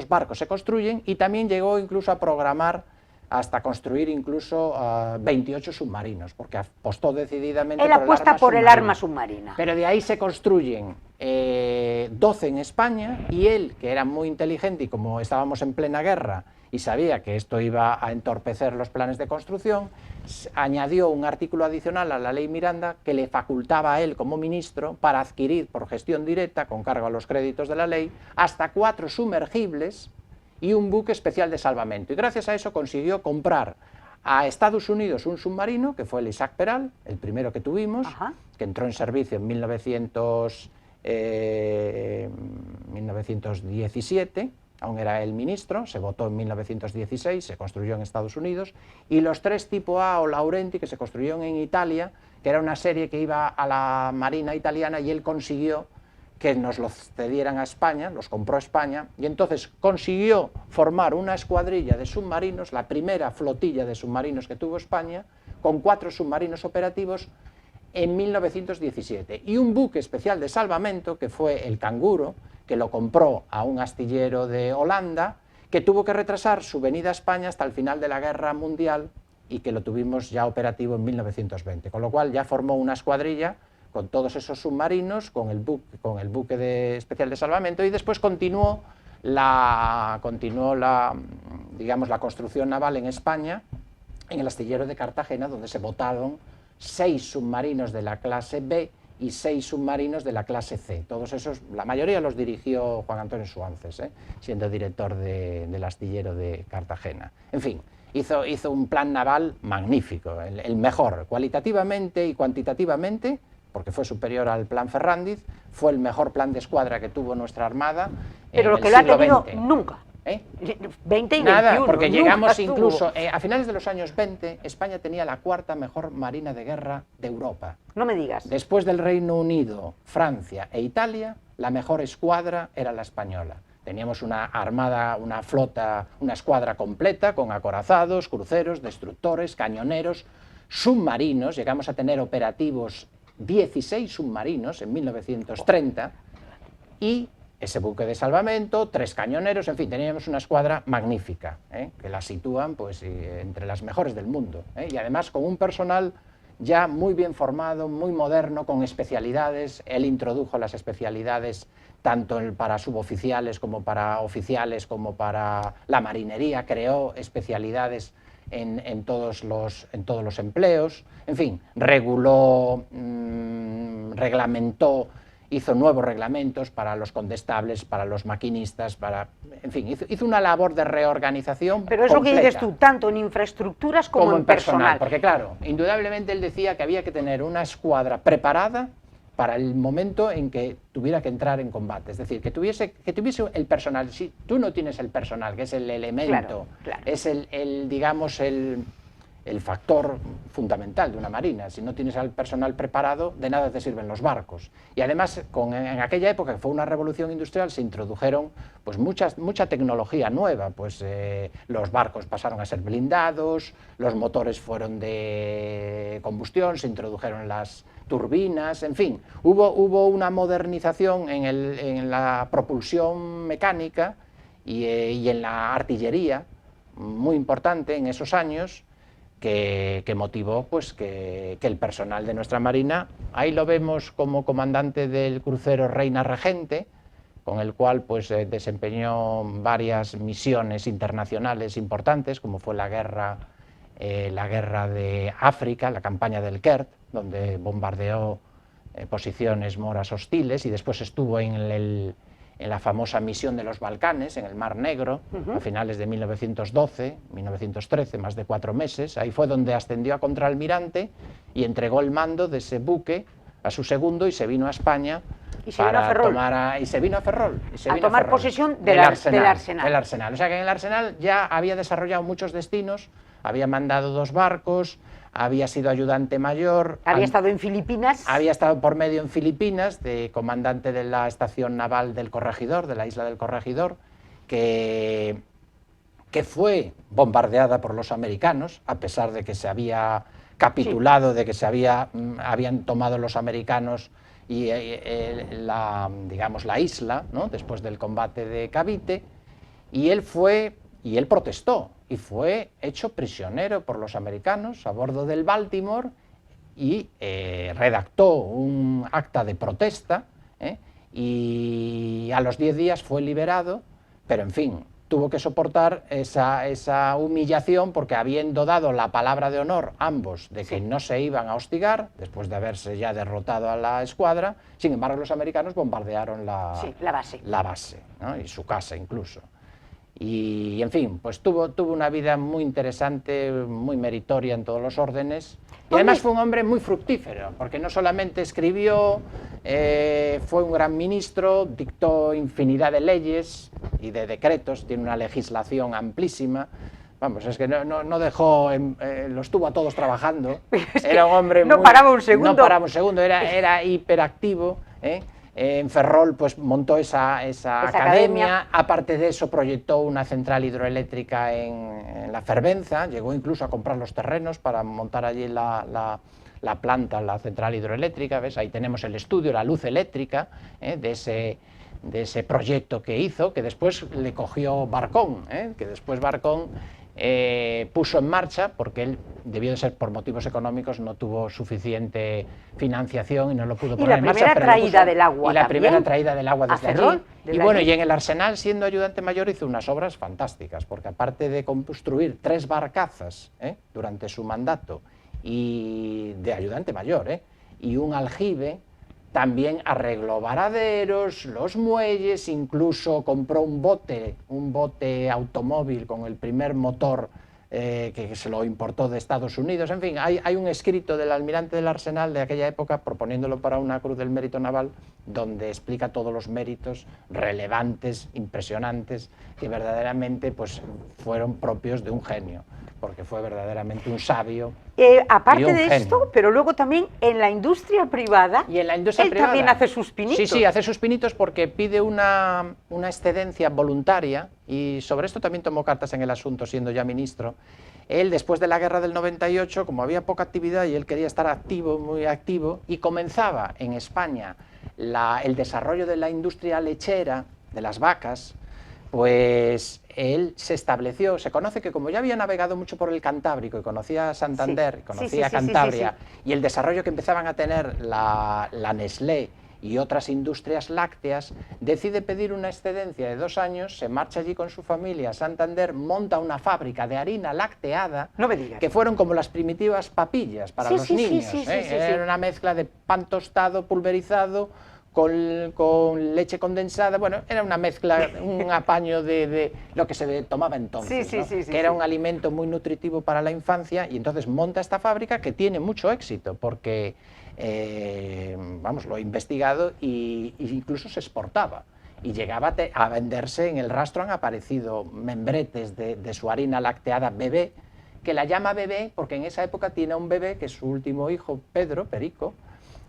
barcos se construyen, y también llegó incluso a programar hasta construir incluso 28 submarinos, porque apostó decididamente Él apuesta por el arma submarina. Pero de ahí se construyen 12 en España, y él, que era muy inteligente y como estábamos en plena guerra y sabía que esto iba a entorpecer los planes de construcción, añadió un artículo adicional a la ley Miranda que le facultaba a él como ministro para adquirir por gestión directa, con cargo a los créditos de la ley, hasta 4 sumergibles y un buque especial de salvamento, y gracias a eso consiguió comprar a Estados Unidos un submarino, que fue el Isaac Peral, el primero que tuvimos, que entró en servicio en 1917, aún era el ministro, se votó en 1916, se construyó en Estados Unidos, y los 3 tipo A o Laurenti, que se construyeron en Italia, que era una serie que iba a la Marina italiana, y él consiguió que nos los cedieran a España, los compró España, y entonces consiguió formar una escuadrilla de submarinos, la primera flotilla de submarinos que tuvo España, con 4 submarinos operativos en 1917, y un buque especial de salvamento, que fue el Canguro, que lo compró a un astillero de Holanda, que tuvo que retrasar su venida a España hasta el final de la Guerra Mundial, y que lo tuvimos ya operativo en 1920, con lo cual ya formó una escuadrilla con todos esos submarinos, con el buque especial de salvamento, y después continuó la construcción naval en España, en el astillero de Cartagena, donde se botaron 6 submarinos de la clase B y 6 submarinos de la clase C. Todos esos, la mayoría los dirigió Juan Antonio Suances, siendo director del astillero de Cartagena. En fin, hizo un plan naval magnífico, el mejor, cualitativamente y cuantitativamente, porque fue superior al plan Ferrándiz, fue el mejor plan de escuadra que tuvo nuestra Armada. Pero lo que lo ha tenido nunca. 20 y Nada, 21. porque llegamos nunca incluso, a finales de los años 20, España tenía la 4ª mejor marina de guerra de Europa. No me digas. Después del Reino Unido, Francia e Italia, la mejor escuadra era la española. Teníamos una armada, una flota, una escuadra completa, con acorazados, cruceros, destructores, cañoneros, submarinos. Llegamos a tener operativos 16 submarinos en 1930, y ese buque de salvamento, 3 cañoneros, en fin, teníamos una escuadra magnífica, que la sitúan pues, entre las mejores del mundo, y además con un personal ya muy bien formado, muy moderno, con especialidades. Él introdujo las especialidades tanto para suboficiales como para oficiales, como para la marinería, creó especialidades en todos los empleos, en fin, reguló, reglamentó, hizo nuevos reglamentos para los condestables, para los maquinistas, en fin, hizo una labor de reorganización. Pero es completa, lo que dices tú, tanto en infraestructuras como en personal. Porque claro, indudablemente él decía que había que tener una escuadra preparada para el momento en que tuviera que entrar en combate, es decir, que tuviese el personal. Si tú no tienes el personal, que es el elemento, es digamos, el factor fundamental de una marina, si no tienes al personal preparado, de nada te sirven los barcos. Y además, en aquella época, que fue una revolución industrial, se introdujeron pues, mucha tecnología nueva, pues los barcos pasaron a ser blindados, los motores fueron de combustión, se introdujeron las turbinas, en fin, hubo una modernización en la propulsión mecánica y en la artillería muy importante en esos años, que motivó pues, que el personal de nuestra Marina, ahí lo vemos como comandante del crucero Reina Regente, con el cual pues, desempeñó varias misiones internacionales importantes, como fue la guerra de África, la campaña del Kert, donde bombardeó posiciones moras hostiles, y después estuvo en la famosa misión de los Balcanes, en el Mar Negro, a finales de 1912, 1913, más de 4 meses. Ahí fue donde ascendió a contraalmirante y entregó el mando de ese buque a su segundo, y se vino a España para tomar y se vino a Ferrol. A tomar posesión del arsenal. O sea que en el arsenal ya había desarrollado muchos destinos, había mandado 2 barcos, había sido ayudante mayor. Había estado en Filipinas. Había estado por medio en Filipinas, de comandante de la estación naval del Corregidor, de la isla del Corregidor, que fue bombardeada por los americanos, a pesar de que se había capitulado, sí, de que habían tomado los americanos y digamos, la isla, ¿no?, después del combate de Cavite, y él protestó y fue hecho prisionero por los americanos a bordo del Baltimore, y redactó un acta de protesta, y a los 10 días fue liberado, pero en fin, tuvo que soportar esa humillación, porque habiendo dado la palabra de honor ambos de que no se iban a hostigar, después de haberse ya derrotado a la escuadra, sin embargo los americanos bombardearon la base, ¿no?, y su casa incluso. Y en fin, pues tuvo una vida muy interesante, muy meritoria en todos los órdenes, y además fue un hombre muy fructífero, porque no solamente escribió, fue un gran ministro, dictó infinidad de leyes y de decretos, tiene una legislación amplísima. Vamos, es que no dejó, los estuvo a todos trabajando. Era un hombre no paraba un segundo. No paraba un segundo, era hiperactivo, En Ferrol pues montó esa academia. Aparte de eso proyectó una central hidroeléctrica en la Fervenza, llegó incluso a comprar los terrenos para montar allí la planta, la central hidroeléctrica. ¿Ves? Ahí tenemos el estudio, la luz eléctrica, de ese proyecto que hizo, que después le cogió Barcón, que después Barcón puso en marcha, porque él, debió de ser por motivos económicos, no tuvo suficiente financiación y no lo pudo poner en marcha. Y la primera traída del agua. Y la primera traída del agua desde allí. Y bueno, y en el arsenal, siendo ayudante mayor, hizo unas obras fantásticas, porque aparte de construir 3 barcazas durante su mandato, y de ayudante mayor, y un aljibe, también arregló varaderos, los muelles, incluso compró un bote automóvil con el primer motor que se lo importó de Estados Unidos. En fin, hay un escrito del almirante del Arsenal de aquella época, proponiéndolo para una Cruz del Mérito Naval, donde explica todos los méritos relevantes, impresionantes, que verdaderamente pues, fueron propios de un genio, porque fue verdaderamente un sabio. Aparte de esto, pero luego también en la industria privada, y en la industria privada también hace sus pinitos. Sí, hace sus pinitos, porque pide una excedencia voluntaria, y sobre esto también tomó cartas en el asunto siendo ya ministro. Él, después de la guerra del 98, como había poca actividad y él quería estar activo, muy activo, y comenzaba en España el desarrollo de la industria lechera, de las vacas, pues él se estableció. Se conoce que como ya había navegado mucho por el Cantábrico y conocía Santander, conocía Cantabria, y el desarrollo que empezaban a tener la Nestlé y otras industrias lácteas, decide pedir una excedencia de 2 años, se marcha allí con su familia a Santander, monta una fábrica de harina lacteada, no me digas, que fueron como las primitivas papillas para los niños. Era una mezcla de pan tostado, pulverizado, con leche condensada. Bueno, era una mezcla, un apaño de lo que se tomaba entonces, que era un alimento muy nutritivo para la infancia, y entonces monta esta fábrica que tiene mucho éxito, porque, vamos, lo he investigado, y incluso se exportaba, y llegaba a venderse. En el rastro han aparecido membretes de su harina lacteada Bebé, que la llama Bebé porque en esa época tiene un bebé, que es su último hijo, Pedro, Perico,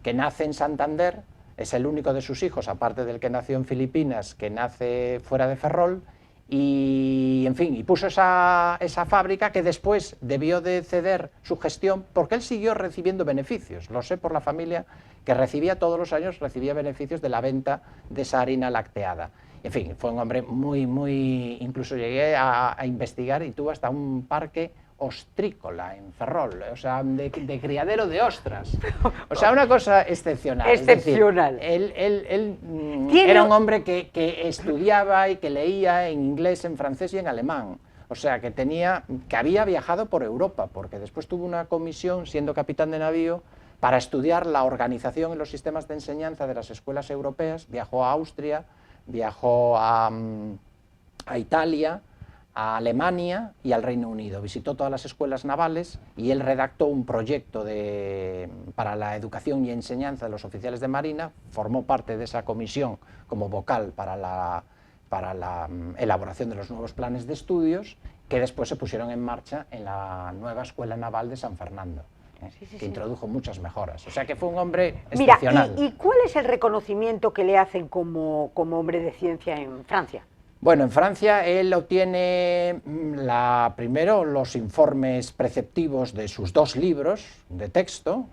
que nace en Santander. Es el único de sus hijos, aparte del que nació en Filipinas, que nace fuera de Ferrol, y en fin, y puso esa fábrica, que después debió de ceder su gestión, porque él siguió recibiendo beneficios. Lo sé por la familia, que recibía todos los años, recibía beneficios de la venta de esa harina lacteada. En fin, fue un hombre muy, incluso llegué a investigar, y tuvo hasta un parque ostrícola en Ferrol, o sea, de criadero de ostras. O sea, una cosa excepcional. Excepcional. Es decir, él era un hombre que estudiaba y que leía en inglés, en francés y en alemán. O sea, que había viajado por Europa, porque después tuvo una comisión, siendo capitán de navío, para estudiar la organización en los sistemas de enseñanza de las escuelas europeas. Viajó a Austria, viajó a Italia, a Alemania y al Reino Unido. Visitó todas las escuelas navales y él redactó un proyecto para la educación y enseñanza de los oficiales de marina, formó parte de esa comisión como vocal para la elaboración de los nuevos planes de estudios, que después se pusieron en marcha en la nueva Escuela Naval de San Fernando, que introdujo muchas mejoras. O sea que fue un hombre excepcional. Mira, ¿y cuál es el reconocimiento que le hacen como hombre de ciencia en Francia? Bueno, en Francia él obtiene primero los informes preceptivos de sus 2 libros de texto,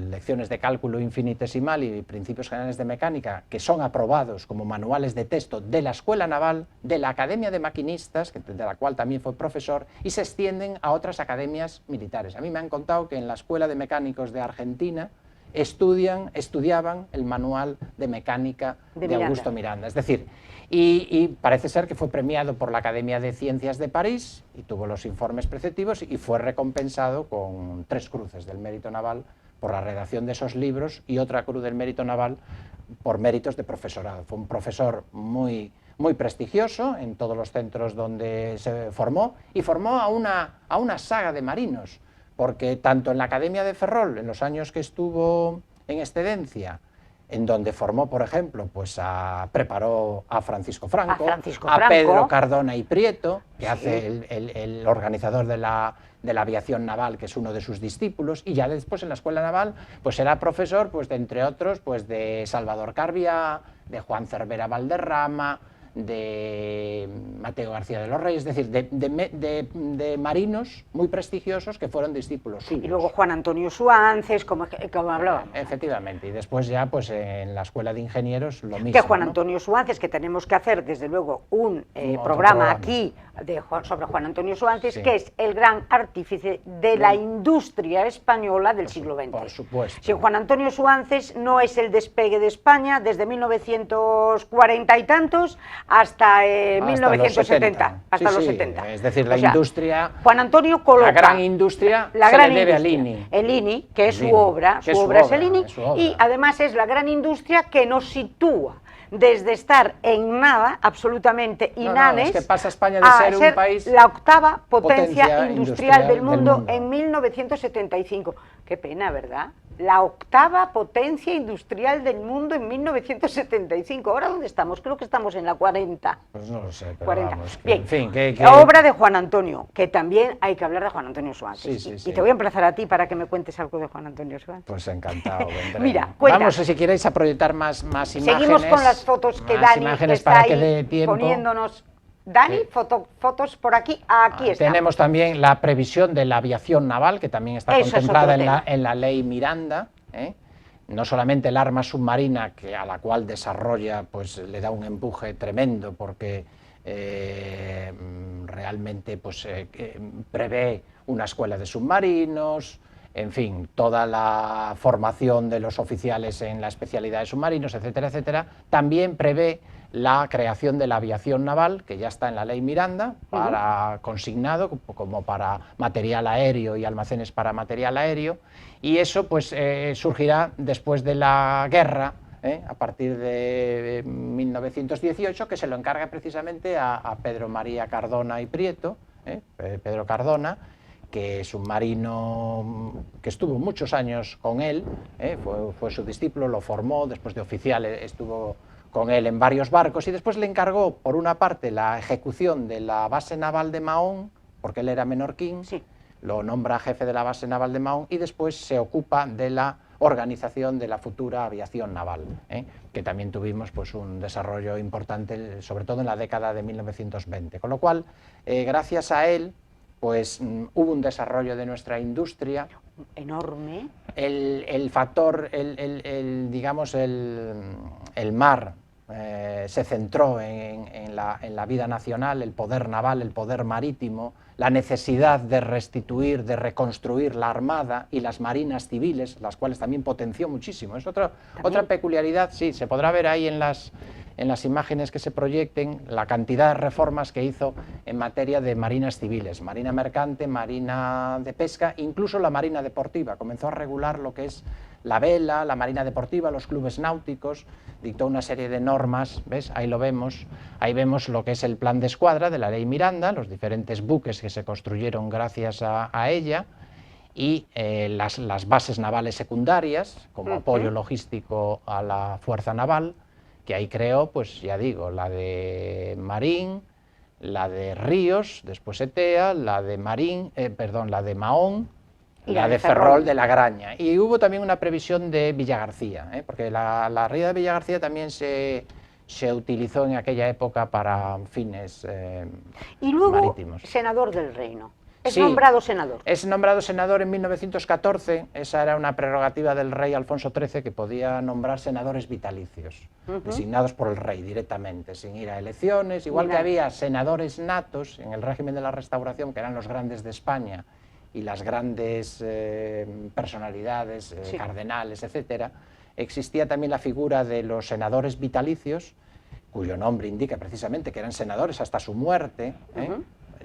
Lecciones de Cálculo Infinitesimal y Principios Generales de Mecánica, que son aprobados como manuales de texto de la Escuela Naval, de la Academia de Maquinistas, de la cual también fue profesor, y se extienden a otras academias militares. A mí me han contado que en la Escuela de Mecánicos de Argentina estudiaban el manual de mecánica de Augusto Miranda. Es decir, y parece ser que fue premiado por la Academia de Ciencias de París y tuvo los informes preceptivos y fue recompensado con 3 cruces del Mérito Naval por la redacción de esos libros y otra cruz del Mérito Naval por méritos de profesorado. Fue un profesor muy prestigioso en todos los centros donde se formó, y formó a una saga de marinos, porque tanto en la Academia de Ferrol, en los años que estuvo en excedencia, en donde formó, por ejemplo, preparó a Francisco Franco, a Pedro Cardona y Prieto, que hace el organizador de la aviación naval, que es uno de sus discípulos, y ya después en la Escuela Naval pues era profesor, pues, entre otros, pues, de Salvador Carbiá, de Juan Cervera Valderrama, de Mateo García de los Reyes, es decir, de marinos muy prestigiosos que fueron discípulos suyos. Y luego Juan Antonio Suances, como hablábamos. Efectivamente, y después ya pues en la Escuela de Ingenieros lo mismo. Que Juan Antonio Suances, que tenemos que hacer desde luego un programa aquí sobre Juan Antonio Suances, que es el gran artífice de la industria española del siglo XX. Por supuesto. Si Juan Antonio Suances no es el despegue de España desde 1940 y tantos hasta 1970, hasta los 70. Es decir, la industria, Juan Antonio coloca la gran industria se le debe al INI. El INI, que es su obra, su obra es el INI, y además es la gran industria que nos sitúa desde estar en nada, absolutamente inanes, es que pasa España de ser un país la octava potencia industrial del mundo en 1975. Qué pena, ¿verdad? La octava potencia industrial del mundo en 1975. ¿Ahora dónde estamos? Creo que estamos en la 40. Pues no lo sé, pero 40. Vamos, bien, en fin, obra de Juan Antonio, que también hay que hablar de Juan Antonio Suances. Sí, y te voy a emplazar a ti para que me cuentes algo de Juan Antonio Suances. Pues encantado, vendré. Mira, cuenta. Vamos, si queréis, a proyectar más imágenes. Seguimos con las fotos que Dani está ahí poniéndonos. Dani, fotos por aquí, aquí está. Tenemos también la previsión de la aviación naval, que también está contemplada en la ley Miranda, no solamente el arma submarina, a la cual desarrolla, pues le da un empuje tremendo, porque realmente pues, prevé una escuela de submarinos, en fin, toda la formación de los oficiales en la especialidad de submarinos, etcétera, etcétera. También prevé la creación de la aviación naval, que ya está en la ley Miranda, consignado como para material aéreo y almacenes para material aéreo, y eso pues surgirá después de la guerra, a partir de 1918, que se lo encarga precisamente a Pedro María Cardona y Prieto, Pedro Cardona, que es un marino que estuvo muchos años con él, fue su discípulo, lo formó, después de oficial estuvo con él en varios barcos, y después le encargó, por una parte, la ejecución de la base naval de Mahón, porque él era menorquín, lo nombra jefe de la base naval de Mahón, y después se ocupa de la organización de la futura aviación naval, que también tuvimos pues, un desarrollo importante, sobre todo en la década de 1920. Con lo cual, gracias a él, pues hubo un desarrollo de nuestra industria enorme. El factor, digamos, el mar, se centró en la vida nacional, el poder naval, el poder marítimo, la necesidad de restituir, de reconstruir la Armada y las marinas civiles, las cuales también potenció muchísimo. Es otra peculiaridad, sí, se podrá ver ahí en las imágenes que se proyecten la cantidad de reformas que hizo en materia de marinas civiles, marina mercante, marina de pesca, incluso la marina deportiva. Comenzó a regular lo que es la vela, la marina deportiva, los clubes náuticos, dictó una serie de normas, ¿ves? Ahí lo vemos, ahí vemos lo que es el plan de escuadra de la ley Miranda, los diferentes buques que se construyeron gracias a ella, y las bases navales secundarias, como apoyo logístico a la fuerza naval, que ahí creó, pues ya digo, la de Marín, la de Ríos, después Etea, la de la de Mahón, y la de Ferrol de la Graña. Y hubo también una previsión de Villagarcía, porque la ría de Villagarcía también se utilizó en aquella época para fines y luego, marítimos. Senador del Reino. Es Sí, nombrado senador. Es nombrado senador en 1914, esa era una prerrogativa del rey Alfonso XIII, que podía nombrar senadores vitalicios, designados por el rey directamente, sin ir a elecciones, igual que había senadores natos en el régimen de la Restauración, que eran los grandes de España, y las grandes personalidades, cardenales, etcétera. Existía también la figura de los senadores vitalicios, cuyo nombre indica precisamente que eran senadores hasta su muerte,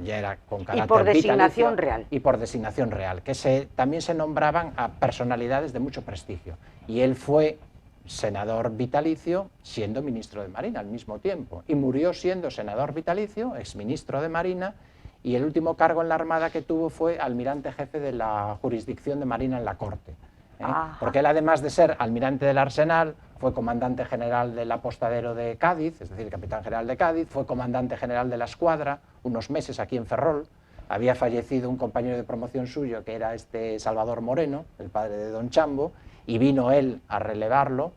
ya era con carácter y por designación vitalicio, real. Y por designación real, que también se nombraban a personalidades de mucho prestigio. Y él fue senador vitalicio siendo ministro de Marina al mismo tiempo, y murió siendo senador vitalicio, exministro de Marina, y el último cargo en la Armada que tuvo fue almirante jefe de la jurisdicción de Marina en la Corte. Porque él, además de ser almirante del Arsenal, fue comandante general del apostadero de Cádiz, es decir, capitán general de Cádiz, fue comandante general de la escuadra unos meses aquí en Ferrol. Había fallecido un compañero de promoción suyo, que era Salvador Moreno, el padre de Don Chambo, y vino él a relevarlo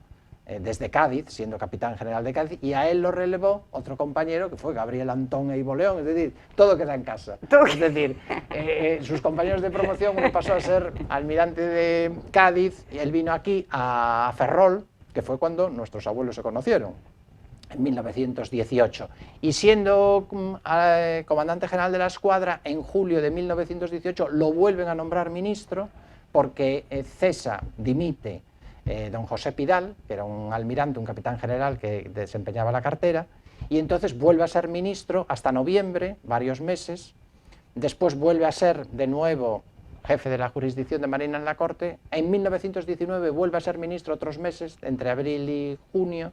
desde Cádiz, siendo capitán general de Cádiz, y a él lo relevó otro compañero, que fue Gabriel Antón Eiboleón, es decir, todo queda en casa. Es decir, sus compañeros de promoción, uno pasó a ser almirante de Cádiz, y él vino aquí a Ferrol, que fue cuando nuestros abuelos se conocieron, en 1918. Y siendo comandante general de la escuadra, en julio de 1918 lo vuelven a nombrar ministro, porque cesa, dimite, don José Pidal, que era un almirante, un capitán general que desempeñaba la cartera, y entonces vuelve a ser ministro hasta noviembre, varios meses. Después vuelve a ser de nuevo jefe de la jurisdicción de Marina en la Corte. En 1919 vuelve a ser ministro otros meses, entre abril y junio,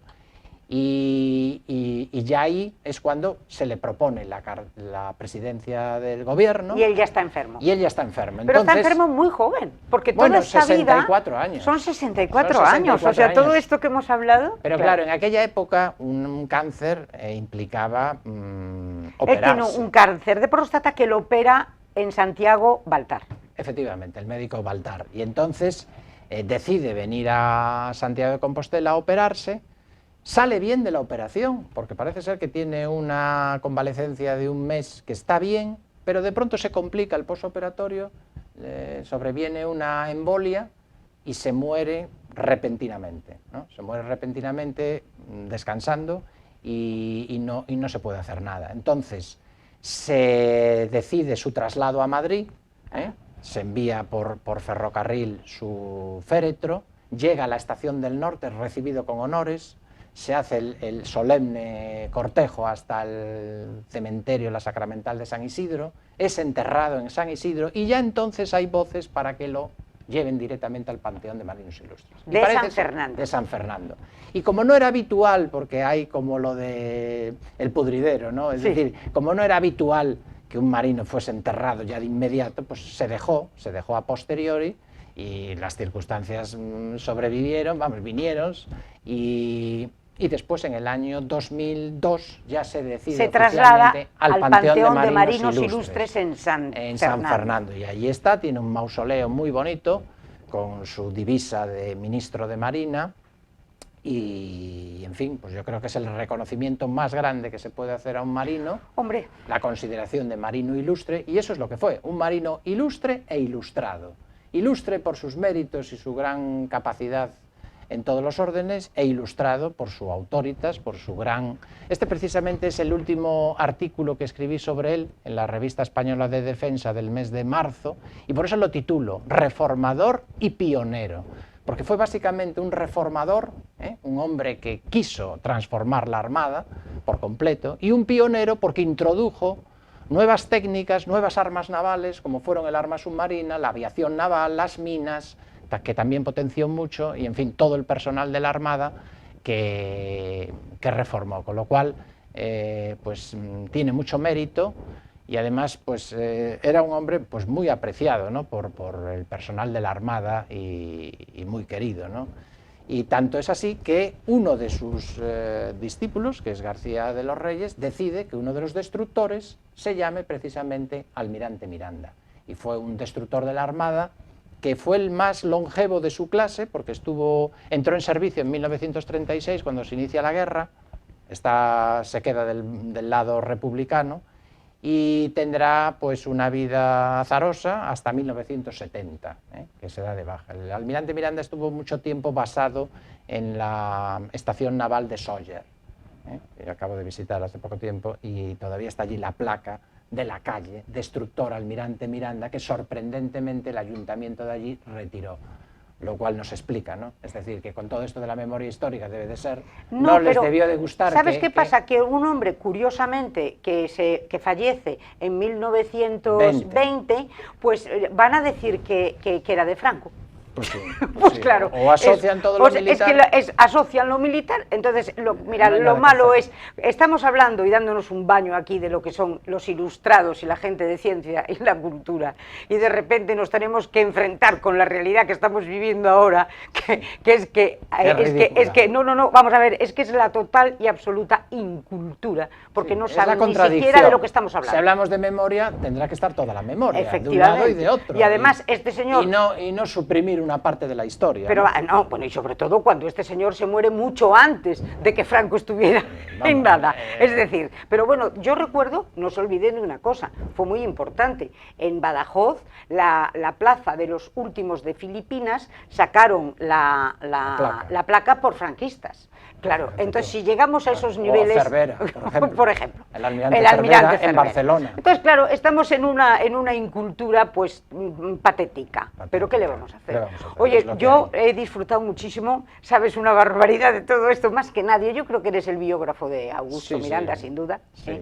y ya ahí es cuando se le propone la presidencia del gobierno. Y él ya está enfermo. Y él ya está enfermo. Pero entonces, está enfermo muy joven, porque bueno, toda esta 64 vida años. son 64 años, o sea, todo esto que hemos hablado... Pero claro, en aquella época un cáncer implicaba él operarse. tiene un cáncer de próstata que lo opera en Santiago Baltar. Efectivamente, el médico Baltar. Y entonces decide venir a Santiago de Compostela a operarse. Sale bien de la operación, porque parece ser que tiene una convalecencia de un mes que está bien, pero de pronto se complica el posoperatorio, sobreviene una embolia y se muere repentinamente, ¿no? Se muere repentinamente descansando y no se puede hacer nada. Entonces se decide su traslado a Madrid, se envía por ferrocarril su féretro, llega a la Estación del Norte, recibido con honores, se hace el solemne cortejo hasta el cementerio La Sacramental de San Isidro, es enterrado en San Isidro, y ya entonces hay voces para que lo lleven directamente al Panteón de Marinos Ilustres. De San Fernando. De San Fernando. Y como no era habitual, porque hay como lo de el pudridero, ¿no? Es decir, como no era habitual que un marino fuese enterrado ya de inmediato, pues se dejó a posteriori, y las circunstancias sobrevivieron, vinieron, y después, en el año 2002, ya se decide se traslada al Panteón de Marinos Ilustres en San Fernando. Y allí está, tiene un mausoleo muy bonito, con su divisa de ministro de Marina, y en fin, pues yo creo que es el reconocimiento más grande que se puede hacer a un marino, hombre, la consideración de marino ilustre, y eso es lo que fue, un marino ilustre e ilustrado. Ilustre por sus méritos y su gran capacidad en todos los órdenes e ilustrado por su autoritas, por su gran... Este precisamente es el último artículo que escribí sobre él en la Revista Española de Defensa del mes de marzo, y por eso lo titulo Reformador y pionero, porque fue básicamente un reformador, un hombre que quiso transformar la Armada por completo, y un pionero porque introdujo nuevas técnicas, nuevas armas navales, como fueron el arma submarina, la aviación naval, las minas, que también potenció mucho, y en fin, todo el personal de la Armada que reformó, con lo cual pues tiene mucho mérito, y además pues era un hombre pues muy apreciado, ¿no?, por el personal de la Armada y muy querido, ¿no? Y tanto es así que uno de sus discípulos, que es García de los Reyes, decide que uno de los destructores se llame precisamente Almirante Miranda, y fue un destructor de la Armada que fue el más longevo de su clase, porque entró en servicio en 1936, cuando se inicia la guerra, se queda del lado republicano, y tendrá pues una vida azarosa hasta 1970, que se da de baja. El almirante Miranda estuvo mucho tiempo basado en la estación naval de Sóller, que acabo de visitar hace poco tiempo, y todavía está allí la placa de la calle, destructor Almirante Miranda, que sorprendentemente el ayuntamiento de allí retiró, lo cual nos explica, ¿no? Es decir, que con todo esto de la memoria histórica debe de ser, no les debió de gustar. ¿Sabes qué pasa? Que un hombre, curiosamente, que fallece en 1920, pues van a decir que era de Franco. Pues sí, pues sí. Claro. O asocian todo lo militar. Es que asocian lo militar, entonces, mira, no lo malo es, estamos hablando y dándonos un baño aquí de lo que son los ilustrados y la gente de ciencia y la cultura, y de repente nos tenemos que enfrentar con la realidad que estamos viviendo ahora, es que, no, vamos a ver, es que es la total y absoluta incultura, porque no saben ni siquiera de lo que estamos hablando. Si hablamos de memoria, tendrá que estar toda la memoria, de un lado y de otro. Y además, este señor... Y no suprimir una parte de la historia. Pero no, bueno, y sobre todo cuando este señor se muere mucho antes de que Franco estuviera en nada. Es decir, pero bueno, yo recuerdo, no os olvidéis de una cosa, fue muy importante. En Badajoz, la plaza de los últimos de Filipinas, sacaron la placa por franquistas. Claro, entonces si llegamos a esos niveles... Cervera, por ejemplo. El almirante Cervera en Barcelona. Entonces, claro, estamos en una incultura pues patética. Pero ¿qué le vamos a hacer? Oye, yo he disfrutado muchísimo, sabes una barbaridad de todo esto, más que nadie. Yo creo que eres el biógrafo de Augusto Miranda, sin duda. Sí,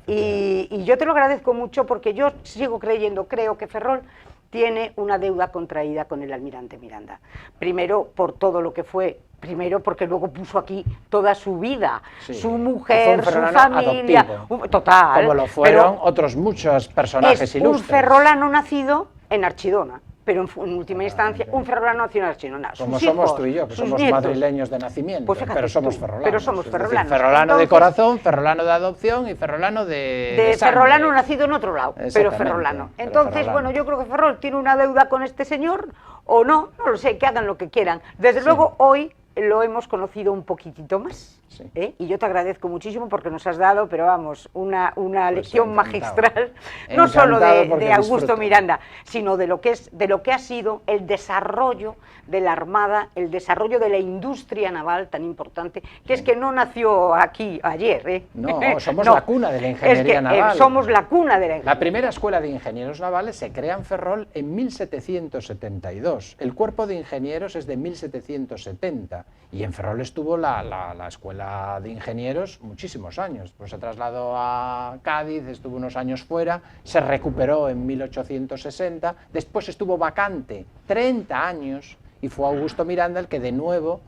y yo te lo agradezco mucho porque yo sigo creo que Ferrol tiene una deuda contraída con el almirante Miranda. Primero, por todo lo que fue. Primero porque luego puso aquí toda su vida, su mujer, su familia, total. Como lo fueron otros muchos personajes ilustres. Un ferrolano nacido en Archidona, pero en última instancia un ferrolano nacido en Archidona. Como somos tú y yo, que somos madrileños de nacimiento, pues fíjate, pero somos ferrolanos. Pero somos ferrolanos. Decir, ferrolano de corazón, ferrolano de adopción y ferrolano de ferrolano nacido en otro lado, pero ferrolano. Entonces, bueno, yo creo que Ferrol tiene una deuda con este señor, o no lo sé, que hagan lo que quieran. Desde luego, hoy lo hemos conocido un poquitito más, y yo te agradezco muchísimo porque nos has dado, pero vamos, una lección magistral, no solo de Augusto Miranda, sino de lo que ha sido el desarrollo de la Armada, el desarrollo de la industria naval tan importante, que es que no nació aquí ayer. No, somos la cuna de la ingeniería naval. Somos la cuna de la ingeniería. La primera escuela de ingenieros navales se crea en Ferrol en 1772. El cuerpo de ingenieros es de 1770. Y en Ferrol estuvo la escuela de ingenieros muchísimos años. Pues se trasladó a Cádiz, estuvo unos años fuera, se recuperó en 1860, después estuvo vacante 30 años y fue Augusto Miranda el que de nuevo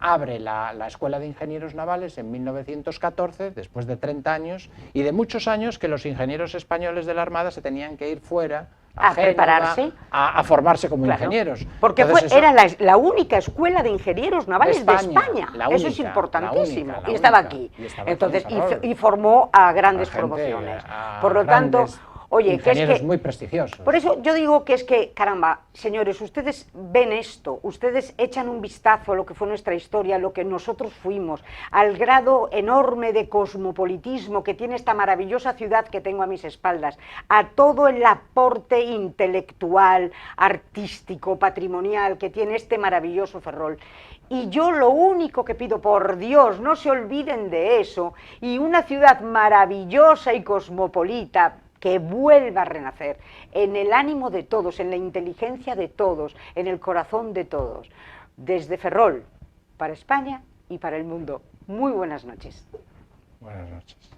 abre la Escuela de Ingenieros Navales en 1914, después de 30 años, y de muchos años que los ingenieros españoles de la Armada se tenían que ir fuera a Génova, prepararse, a formarse como ingenieros. Porque era la única escuela de ingenieros navales de España. Eso es importantísimo. Y estaba aquí. Entonces, y formó a grandes promociones. Por lo tanto, Oye, ingenieros que es que, muy prestigiosos. por eso yo digo que es que, caramba, señores, ustedes ven esto, ustedes echan un vistazo a lo que fue nuestra historia, a lo que nosotros fuimos, al grado enorme de cosmopolitismo que tiene esta maravillosa ciudad que tengo a mis espaldas, a todo el aporte intelectual, artístico, patrimonial que tiene este maravilloso Ferrol. Y yo lo único que pido, por Dios, no se olviden de eso, y una ciudad maravillosa y cosmopolita, que vuelva a renacer en el ánimo de todos, en la inteligencia de todos, en el corazón de todos. Desde Ferrol, para España y para el mundo. Muy buenas noches. Buenas noches.